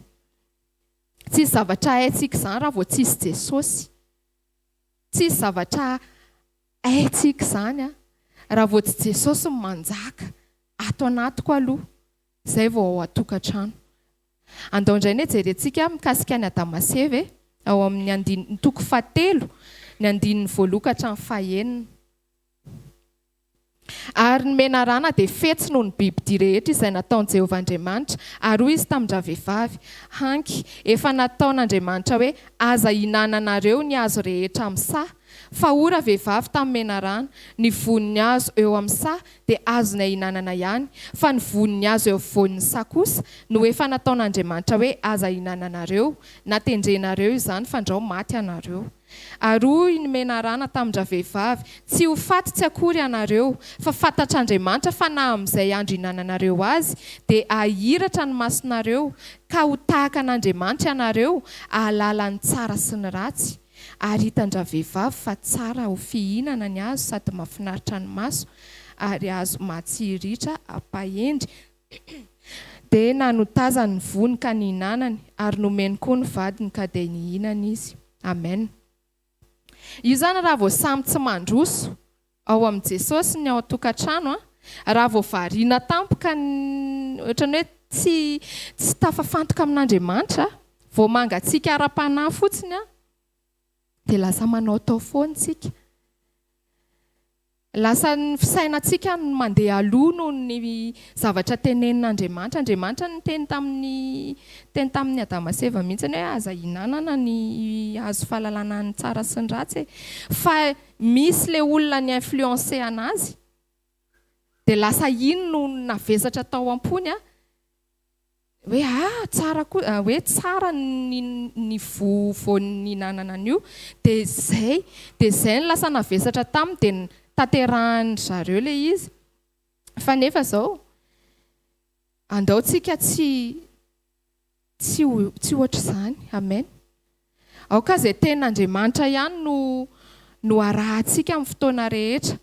Tsy zavatra haintsika izany raha vao tsisy Jesosy. Tsy zavatra haintsika izany raha vao tsy Jesosy manjaka ato anatiko aloha. Izay vao ao an-tokantrano. Andao indray ny jerentsika mikasika ny Adamaseva ao amin'ny toko 7, ny 9:1-5. Ary ny menarana dia fetsy noho ny bibidia rehetra izay nataon'i Jehovah Andriamanitra. Ary hoy izy tamin-dra vehivavy, hanky efa nataon'Andriamanitra hoe aza hinananareo ny hazo rehetra amin'ny saha. Fa ora vehivavy tamin'ny menarana, ny vonin'ny hazo eo amin'ny saha dia azony hinanana ihany. Fa ny vonin'ny hazo eo afovoan'ny saha kosa no efa nataon'Andriamanitra hoe aza hinananareo, natendrenareo izany fandrao maty anareo. Ary hoy ny menarana tamin-dra vehivavy, tsy ho faty akory ianareo, fa fantatr'Andriamanitra fa na amin'izay andro hinananareo azy dia ahiratra ny masonareo, ka ho tahaka an'Andriamanitra ianareo, ahalala ny tsara sy ny ratsy. Ary hitan-dra vehivavy fa tsara ho fihinana ny hazo sady mahafinaritra ny maso ary hazo matsiritra ampahendry. Dia nanotazany ny vony ka nihinanany ary nomeny koa ny vadiny ka dia nihinana izy. Amen. Io zany raha vao samy tsy mandroso ao amin'ny Jesosy ny ao an-tokantrano, raha vao variana tampoka ohatrany hoe tsy tafafantoka amin'Andriamanitra, vao mangatsiaka ara-panahy fotsiny dia lasa manao tao foana tsika. Lasa ny fisainantsika no mandeha aloha noho ny zavatra tenenin'Andriamanitra. Andriamanitra ny teny tamin'ny Adamaseva mihitsy hoe aza hinanana ny hazo fahalalana ny tsara sy ny ratsy. Fa misy le olona ny influencer anazy dia lasa iny no navesatra tao am-pony hoe tsara koa, hoe tsara ny voan'ny hinanana an'io. Dia izay ny lasa navesatra taminy dia tanterahany zareo le izy. Fa nefa izao andao tsika tsy ohatra izany. Amen. Aoka izay tenin'Andriamanitra ihany no arahantsika amin'ny fotoana rehetra.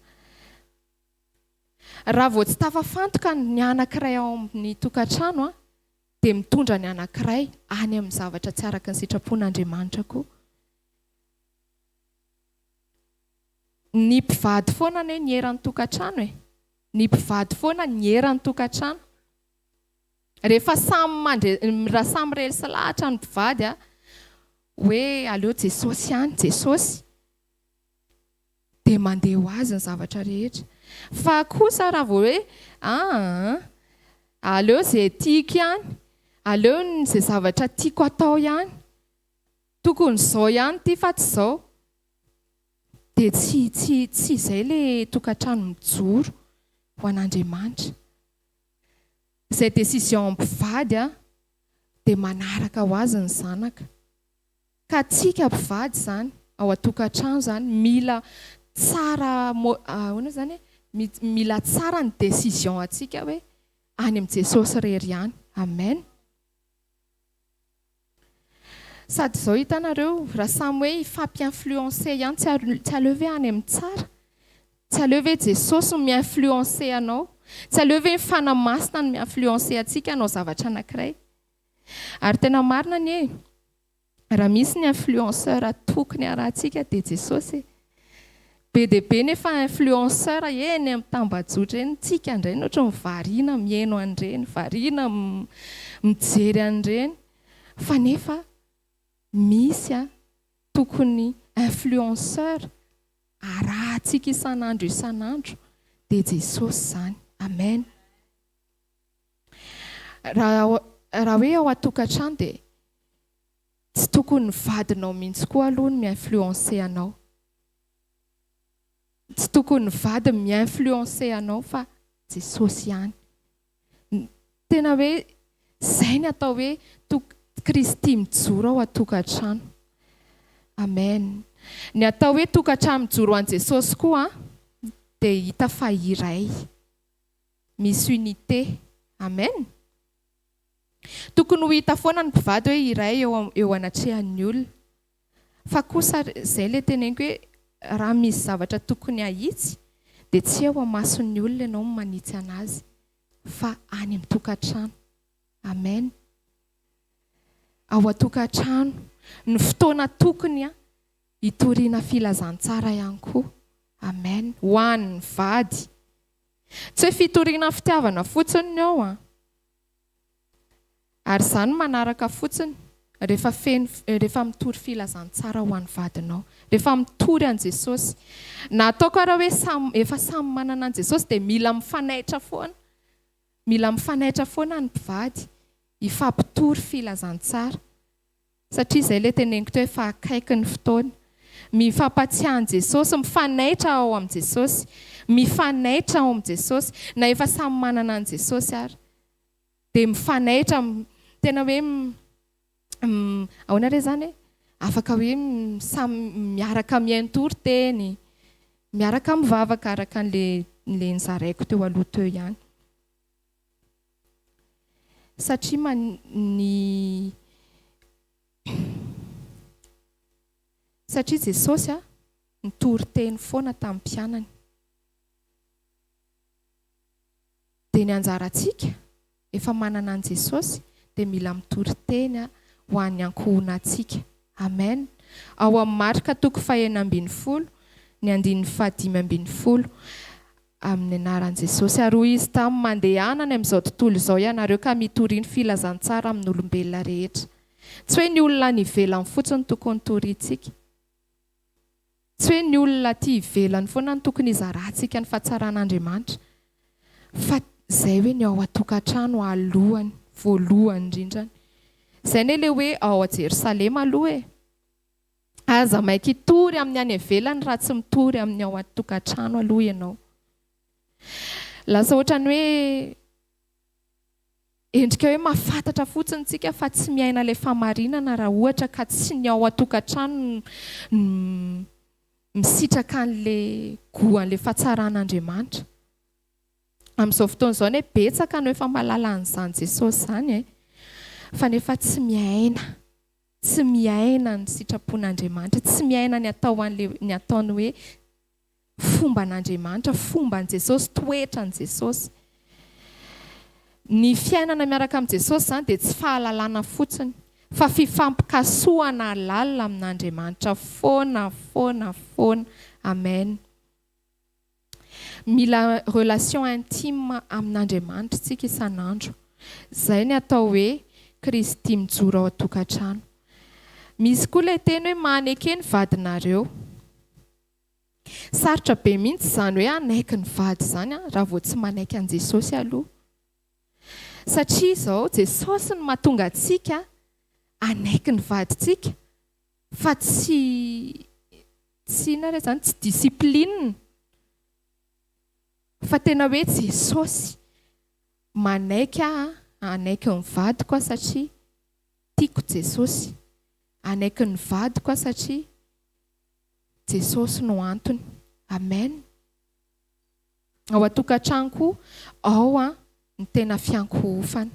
Raha vao tsy tafafantoka ny anankiray ao amin'ny tokantrano dia mitondra ny anankiray any amin'ny zavatra tsy araka ny sitrapon'Andriamanitra koa. Ny mpivady foana ny heran'ny tokantrano ny mpivady foana ny heran'ny tokantrano. Rehefa raha samy relisa lahatra ny mpivady hoe aleo Jesosy ihany, Jesosy, dia mandeha ho azy ny zavatra rehetra. Fa kosa raha vao hoe aleo izay tiako ihany, aleo izay zavatra tiako atao ihany, tokony izao ihany ty fa tsy izao, dia tsy izay le tokantrano mijoro ho an'Andriamanitra. Izay décision mpivady dia manaraka ho azy ny zanaka. Ka tsika mpivady zany ao atokantrano zany mila tsara hoana zany mila tsara ny décision atsika hoe any amin'ny Jesosy rery ihany. Amen. Sady izao hitanareo raha samy hoe ifampi-influencer ihany tsy aleo ve any amin'ny tsara, tsy aleo ve Jesosy no mi-influencer anao, tsy aleo ve ny fanamasina no mi-influencer atsika anao zavatra anankiray. Ary tena marina ny raha misy ny influenceur tokony arahantsika dia Jesosy. Be dia be nefa influenceur eny amin'ny tambajotra eny tsika indray ohatra mivariana mihaino an'ireny, variana mijery an'ireny. Fa nefa misy tokony influenceur arahantsika isan'andro isan'andro dia Jesosy zany. Amen. Raha hoe ao atokantrano dia tsy tokony vadinao mihitsy koa aloha ny mi-influencer anao. Tsy tokony vady mi-influencer anao fa Jesosy ihany. Tena hoe izay ny atao hoe Kristy mijoro ao atokantrano. Amen. Ny atao hoe tokantrano mijoro an Jesosy koa dia hita fa iray. Misy unité. Amen. Tokony ho hita foana ny mpivady hoe iray eo anatrehan'ny olona. Fa kosa izay ilay teneniko hoe raha misy zavatra tokony ahitsy dia tsy eo amason'ny olona ianao manitsy anazy fa any amin'ny tokantrano. Amen. Ao atokantrano ny fotoana tokony hitoriana filazantsara ihany koa. Amen. Ho an'ny vady. Tsy hoe fitoriana fitiavana fotsiny ao ary izany manaraka fotsiny rehefa mitory filazantsara ho an'ny vadinao, rehefa mitory an Jesosy. Na ataoko raha hoe efa samy manana an Jesosy dia mila mifanaitra foana. Mila mifanaitra foana ny mpivady hifampitory filazantsara. Satria izay ilay teneniko teo efa akaiky ny fotoana. Mifampatsiahy an Jesosy, mifanaitra ao amin'ny Jesosy, mifanaitra ao amin'ny Jesosy. Na efa samy manana an Jesosy ary dia mifanaitra tena hoe ahoana re zany hoe afaka hoe miaraka mihaino teny, miaraka mivavaka araka n'ilay nizaraiko teo aloha teo ihany. Satria Jesosy nitory teny foana tamin'ny mpianany. Dia ny anjarantsika efa manana an Jesosy dia mila mitory teny ho an'ny ankohonantsika. Amen. Ao amin'ny Marika 9:20, ny 5:15 amin'ny anaran'i Jesosy. Ary hoy izy tamin'ny mandehanany amin'izao tontolo izao ianareo ka mitoriany filazantsara amin'ny olombelona rehetra. Tsy hoe ny olona ny ivelany fotsiny tokony toriantsika. Tsy hoe ny olona aty ivelany foana ny tokony hizarantsika ny fahatsaran'Andriamanitra. Fa izay hoe ny ao atokantrano alohany, voalohany indrindrany. Izay ny ilay hoe ao Jerosalema aloha aza maika hitory amin'ny any ivelany raha tsy mitory amin'ny ao atokantrano aloha ianao. Lasa ohatrany hoe endrika hoe mahafantatra fotsiny tsika fa tsy miaina ilay famarinana raha ohatra ka tsy ny ao atokantrano misitraka an'ilay goan'ilay fahatsaran'Andriamanitra. Amin'izao fotoana izao hoe betsaka no efa mahalala an'izany Jesosy zany fa nefa tsy miaina ny sitrapon'Andriamanitra, tsy miaina ny ataony hoe fomba an'Andriamanitra, fomba an Jesosy, toetra an Jesosy. Ny fiainana miaraka amin'ny Jesosy zany dia tsy fahalalana fotsiny fa fifampikasohana lalina amin'Andriamanitra foana. Amen. Mila relation intime amin'Andriamanitra tsika isan'andro. Izay ny atao hoe Kristy mijoro ao atokantrano. Misy koa ilay teny hoe manaiky ny vadinareo. Sarotra be mihitsy izany hoe anaiky ny vady izany raha vao tsy manaiky an Jesosy aloha. Satria izao Jesosy no mahatonga antsika anaiky ny vadintsika fa tsy disiplinina. Fa tena hoe Jesosy manaiky anaiky ny vadiko satria tiako Jesosy. Anaiky ny vadiko satria Jesosy no antony. Amen. Ao atokantranoko ao ny tena fiankohofana.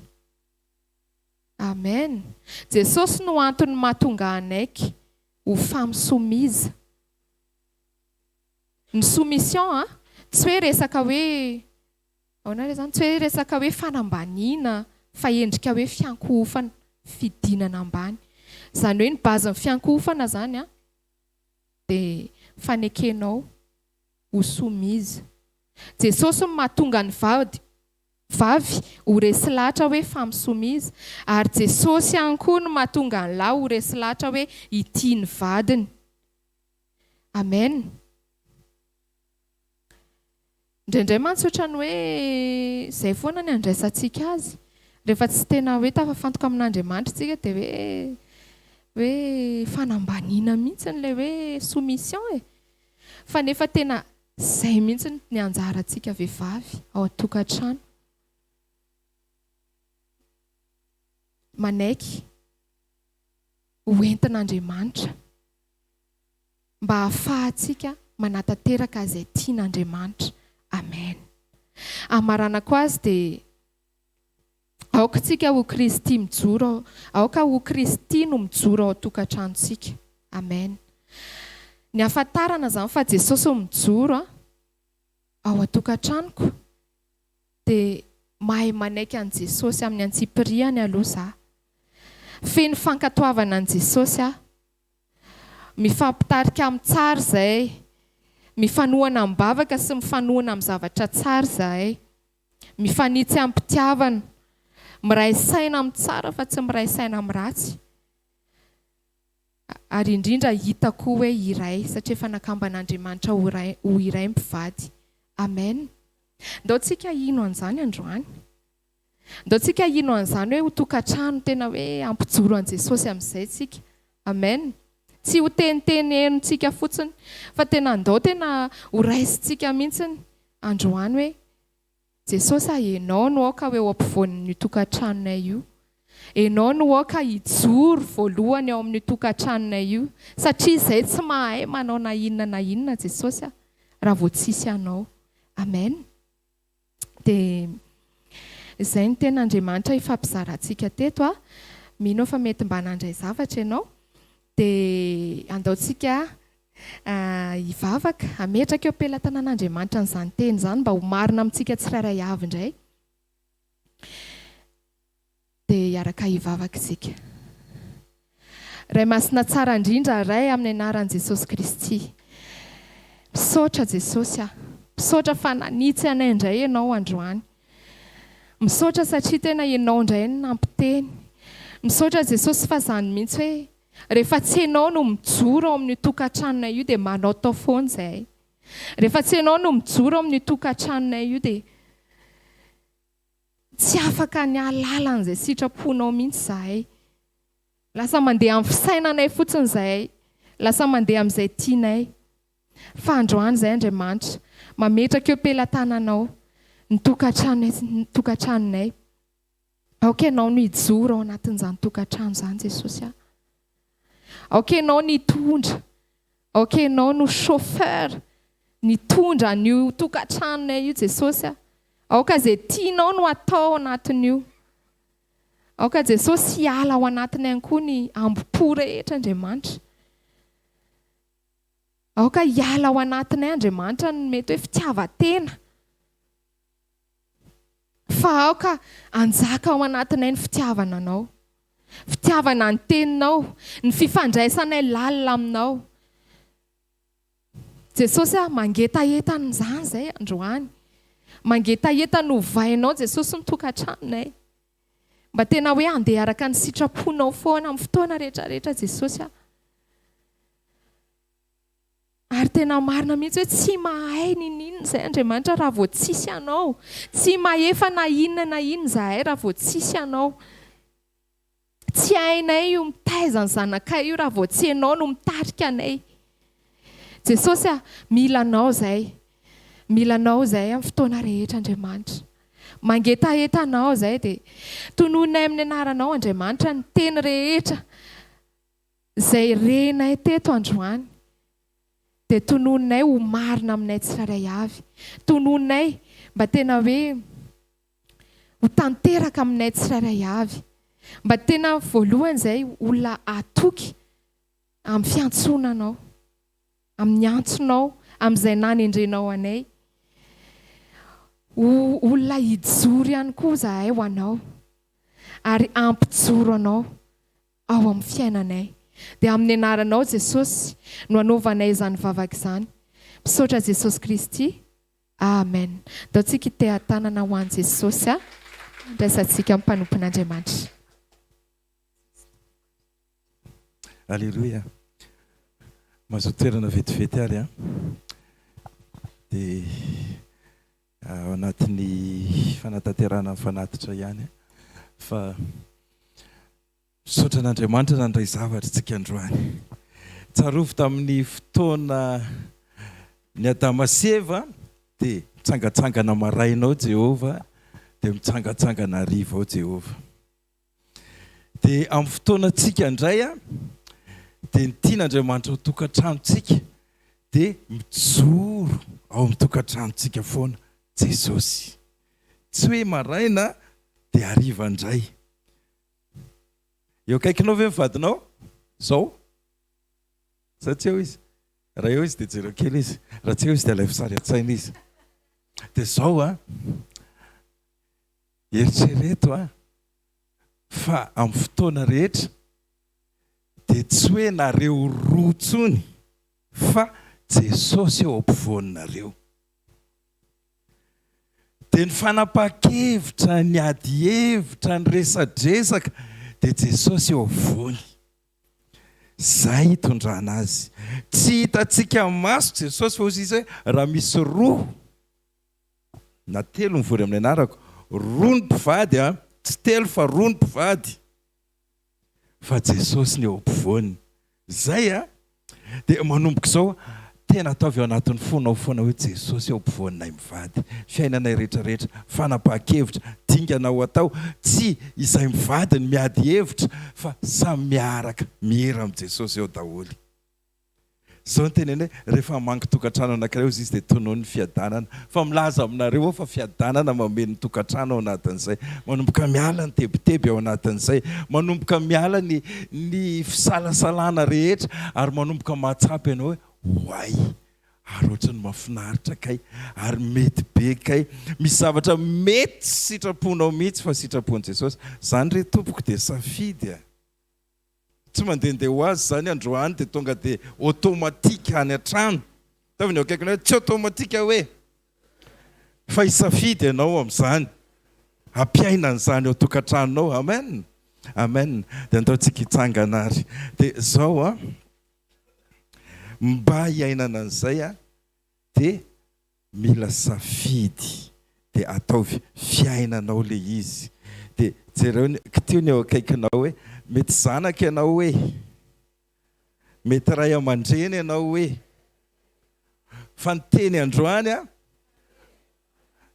Amen. Jesosy no antony mahatonga anaiky ho famisomiza. Ny soumission tsy hoe resaka hoe tsy hoe resaka hoe fanambaniana fa endrika hoe fiankohofana, fidinana ambany. Zany hoe ny bazin'ny fiankohofana zany dia fanekenao ho somiza. Jesosy no mahatonga ny vavy ho resy lahatra hoe famisomiza, ary Jesosy ihany koa no mahatonga ny lahy ho resy lahatra hoe hitia ny vadiny. Amen. Indraindray mantsotra ny hoe izay foana ny andraisantsika azy. Rehefa tsy tena hoe tafafantoka amin'Andriamanitra tsika dia hoe fanambaniana mihitsy n'ilay hoe soumission fa nefa tena izay mihitsy ny anjarantsika vehivavy ao an-tokantrano. Manaiky ho entin'Andriamanitra mba hahafahantsika manatanteraka izay tian'Andriamanitra. Amen. Amarana koa azy dia aoka tsika ho Kristy mijoro, aoka ho Kristy no mijoro ao an-tokantranontsika. Amen. Ny ahafantarana zany fa Jesosy mijoro ao an-tokantranoko dia mahay manaiky an Jesosy amin'ny antsipiriany aloha za. Feno fankatoavana an Jesosy mifampitarika amin'ny tsara zay, mifanohana amin'ny bavaka sy mifanohana amin'ny zavatra tsara zahay, mifanitsy amin'ny mpitiavana, miray saina amin'ny tsara fa tsy miray saina amin'ny ratsy. Ary indrindra hita koa hoe iray satria efa nakamban'Andriamanitra ho iray mpivady. Amen. Ndao tsika ino an'izany androany. Ndao tsika ino an'izany hoe ho tokantrano tena hoe ampijoro an Jesosy amin'izay tsika. Amen. Tsy ho tenitenenintsika fotsiny fa tena ndao tena ho raisintsika mihitsy androany hoe Jesosy enao no aoka hoe ho ampovoan'ny tokantranonay io. Enao no aoka hijoro voalohany ao amin'ny tokantranonay io satria izay tsy mahay manao na inona Jesosy raha vao tsisy anao. Amen. Dia izay ny tena Andriamanitra ifampizarantsika teto. Mino fa mety mba nandray zavatra ianao dia andaontsika hivavaka, ametraka eo am-pelatanan'Andriamanitra n'izany teny izany mba ho marina amintsika tsirairay avy indray. Dia hiaraka hivavaka isika. Ray masina tsara indrindra ray amin'ny anaran'i Jesosy Kristy. Misaotra Jesosy misaotra fa nanitsy anay indray ianao androany. Misaotra satria tena ianao indray no nampiteny. Misaotra Jesosy fa izany mihitsy hoe rehefa tsy ianao no mijoro ao amin'ny tokantranonay io dia manao tao foana zahay. Rehefa tsy ianao no mijoro ao amin'ny tokantranonay io dia tsy afaka ny alalan'izay sitraponao mihitsy zahay. Lasa mandeha amin'ny fisainanay fotsiny zahay. Lasa mandeha amin'izay tianay. Fa androany izay Andriamanitra mametraka eo am-pelatananao ny tokantranonay. Aoka ianao no hijoro ao anatin'izany tokantrano izany Jesosy. Aoka ianao no hitondra. Aoka ianao no chauffeur nitondra an'io tokantranonay io Jesosy. Aoka izay tianao no atao anatin'io. Aoka Jesosy hiala ao anatinay ihany koa ny ambopo rehetra Andriamanitra. Aoka hiala ao anatinay Andriamanitra ny mety hoe fitiavan-tena. Fa aoka hanjaka ao anatinay ny fitiavana anao. Fitiavana ny teninao, ny fifandraisanay lalina aminao. Jesosy mangetahetana izany izay androany. Mangetahetana ho vainao Jesosy ny tokantranonay. Mba tena hoe andeha araka ny sitraponao foana amin'ny fotoana rehetrarehetra Jesosy. Ary tena marina mihitsy hoe tsy mahay ninina izay Andriamanitra raha vao tsisy anao. Tsy mahefa na inona izahay raha vao tsisy anao. Tsy hainay io mitaiza ny zanakay io raha vao tsy ianao no mitarika anay. Jesosy mila anao izay. Mila anao izay amin'ny fotoana rehetra Andriamanitra. mangetahetanao zay dia tononay amin'ny anaranao Andriamanitra ny teny rehetra izay renay teto androany. Dia tononay ho marina aminay tsirairay avy. Tononay mba tena hoe ho tanteraka aminay tsirairay avy. Mba tena voalohany izay olona atoky amin'ny fiantsonanao, amin'ny antsonao, amin'izay nanendrenao anay. Olona hijoro ihany koa zahay ho anao ary ampijoro anao ao amin'ny fiainanay. Dia amin'ny anaranao Jesosy no anaovanay izany vavaka izany. Misaotra Jesosy Kristy. Amen. Dao tsika ite-tanana ho an'i Jesosy ndraisantsika amin'ny mpanompon'Andriamanitra. Alléluia. Mahazo toerana vetivety ary dia ao anatin'ny fanatanterana mifanatitra ihany fa misaotra an'Andriamanitra nandray zavatra tsika androany. Tsarovy tamin'ny fotoana ny Adama sy Eva dia mitsangatsangana marainao Jehova dia mitsangatsangana hariva ao Jehova. Dia amin'ny fotoanantsika indray dia nitian'Andriamanitra ho tokantranontsika dia mijoro ao amin'ny tokantranontsika foana Jesosy. Tsy hoe maraina dia hariva indray. Eo akaikinao ve mivadinao? Zao? Sa tsy eo izy? Raha eo izy dia jero kely izy. Raha tsy eo izy dia alaivo sary an-tsaina izy. Dia zao eritrereto fa amin'ny fotoana rehetra dia tsy hoe nareo roa tsony fa Jesosy eo ampovoaninareo. Dia ny fanapa-kevitra, ny ady hevitra, ny resadresaka dia Jesosy eo afovoany. Zay hitondrana azy. Tsy hitantsika maso Jesosy fa ozy izy hoe raha misy roa na telo mivory amin'ny anarako, roa ny mpivady tsy telo fa roa ny mpivady fa Jesosy ny eo ampovoany. Zay dia manomboka izao tena ataovy ao anatin'ny fonao foana hoe Jesosy eo ampovoaninay mivady. Fiainanay rehetrarehetra, fanapahan-kevitra, dinganao atao, tsy izay mivady ny miady hevitra fa samy miaraka mihira amin'ny Jesosy eo daholo. Zao ny teneny hoe rehefa mangy tokantrano anankiray izy dia tonoany fiadanana. Fa milaza aminareo fa fiadanana mameno tokantrano ao anatin'izay. Manomboka miala ny tebiteby ao anatin'izay. Manomboka miala ny fisalasalana rehetra ary manomboka mahatsapy ianao hoe hoay, ary ohatrany mahafinaritra kay, ary mety be kay. Misy zavatra mety sitraponao mihitsy fa sitrapon'i Jesosy. Zany re tompoko dia safidy tsy mandehandeha ho azy zany androany dia tonga dia automatika any an-trano. Taoviny eo akaikinao hoe tsy automatika hoe fa hisafidy ianao amin'izany, hampiaina an'izany eo tokantranonao. Amen. Amen. Dia andaontsika hitsangana ary. Dia zao mba hiainana an'izay dia mila safidy dia ataovy fiainanao le izy. Dia jereo kitio eo akaikinao hoe mety zanaka ianao hoe, mety ray aman-dreny ianao hoe, fa ny teny androany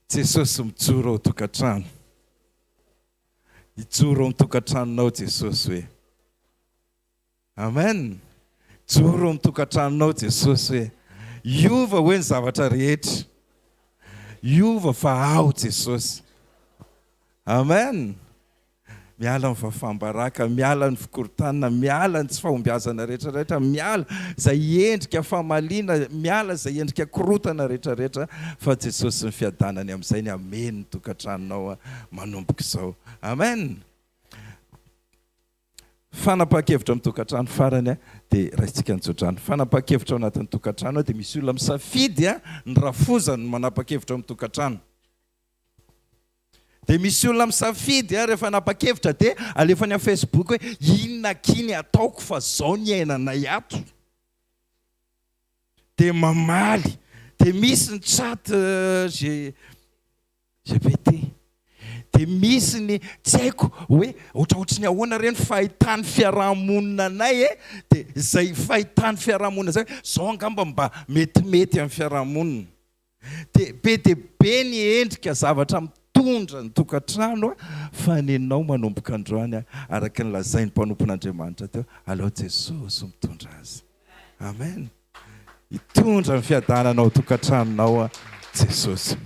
Jesosy mijoro ao tokantrano. Hijoro ao amin'ny tokantranonao Jesosy hoe. Amen. Joro ao amin'ny tokantranonao Jesosy hoe. Iova hoe ny zavatra rehetra. Iova fa ao Jesosy. Amen. Miala ny vafambaraka, miala ny fikorontanana, miala ny tsy fahombiazana rehetrarehetra, miala izay endrika famaliana, miala izay endrika korotana rehetrarehetra fa Jesosy ny fiadanany amin'izay ny ameny ny tokantranonao manomboka izao. Amen. Fanapahan-kevitra amin'ny tokantrano farany dia raisitsika nitsodrano. Fanapahan-kevitra ao anatin'ny tokantrano dia misy olona misafidy ny rafozany manapa-kevitra amin'ny tokantrano. Dia misy olona misafidy rehefa nanapa-kevitra dia alefany amin'ny Facebook hoe inona kiny ataoko fa zao ny ainanay ato. Dia mamaly. Dia misy ny chat GPT. Dia misy ny tsy haiko hoe ohatraohatry ny ahoana ireny fahitany fiarahamonina anay dia izay fahitany fiarahamonina izay zao angamba mba metimety amin'ny fiarahamonina. Dia be ny endrika zavatra hitondra ny tokantrano fa nenao manomboka androany araka ny lazainy mpanompon'Andriamanitra teo aleo Jesosy mitondra azy. Amen. Hitondra ny fiadananao tokantranonao Jesosy.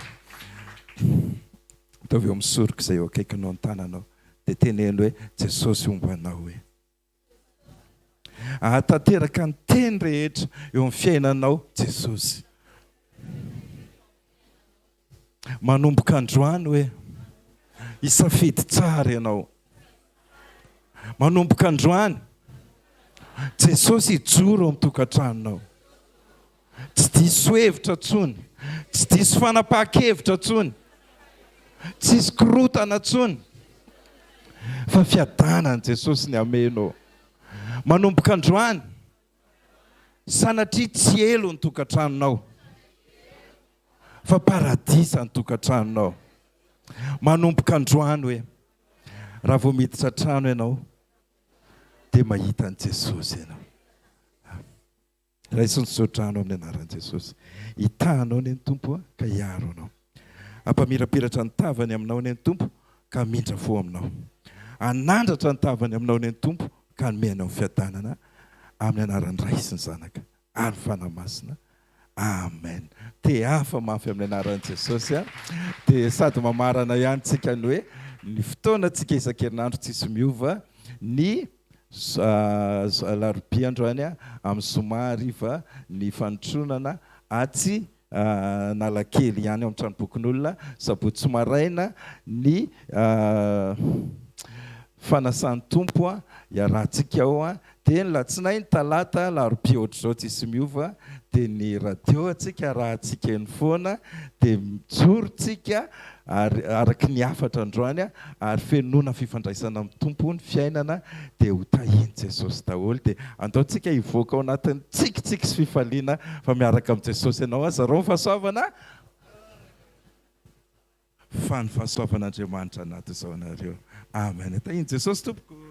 Ataovy eo misoroka izay eo akaikinao ny tananao dia teneno hoe Jesosy ombanao hoe ahatanteraka ny teny rehetra eo amin'ny fiainanao Jesosy. Manomboka androany hoe hisafidy tsara ianao. Manomboka androany Jesosy hijoro amin'ny tokantranonao. Tsy diso hevitra tsony, tsy diso fanapahan-kevitra tsony, tsisy korotana tsony, fa fiadanany Jesosy ny amenao. Manomboka androany sanatria tsy elo ny tokantranonao fa paradisa ny tokantranonao. Manomboka androany hoe raha vao miditra trano ianao dia mahita an' Jesosy ianao. Raha isonsotrano amin'ny anaran'i Jesosy. Hitanao ny Tompo ka hiaro anao. Ampamirapiratra ny tavany aminao ny Tompo ka mindra fo aminao. Anandratra ny tavany aminao ny Tompo ka nomenao fiadanana amin'ny anaran'ny Ray sy ny Zanaka ary fanamasina. Amen. Te hafa mafy amin'ny anaran'i Jesosy. Dia sady mamarana ihany tsika ny hoe ny fotoana tsika isan-kerinandro tsisy miova ny larobia androany amin'ny zoma hariva ny fanotronana atsy nalakely ihany amin'ny tranombokon'olona. Sabotsy maraina ny fanasan'ny Tompo iarahantsika ao. Dia ny latsinainy talata larobia ohatr'izao tsisy miova. Dia ny radio atsika rahantsika eny foana. Dia mijoro tsika araka ny afatra androany ary fenona fifandraisana amin'ny Tompo ny fiainana dia ho tahiny Jesosy daholo. Dia andaontsika hivoaka ao anatin'ny tsikitsiky sy fifaliana fa miaraka amin'ny Jesosy ianao. Zareo ny fahasoavana fa ny fahasoavan'Andriamanitra anaty izao anareo. Amen. Tahiny Jesosy Tompoko.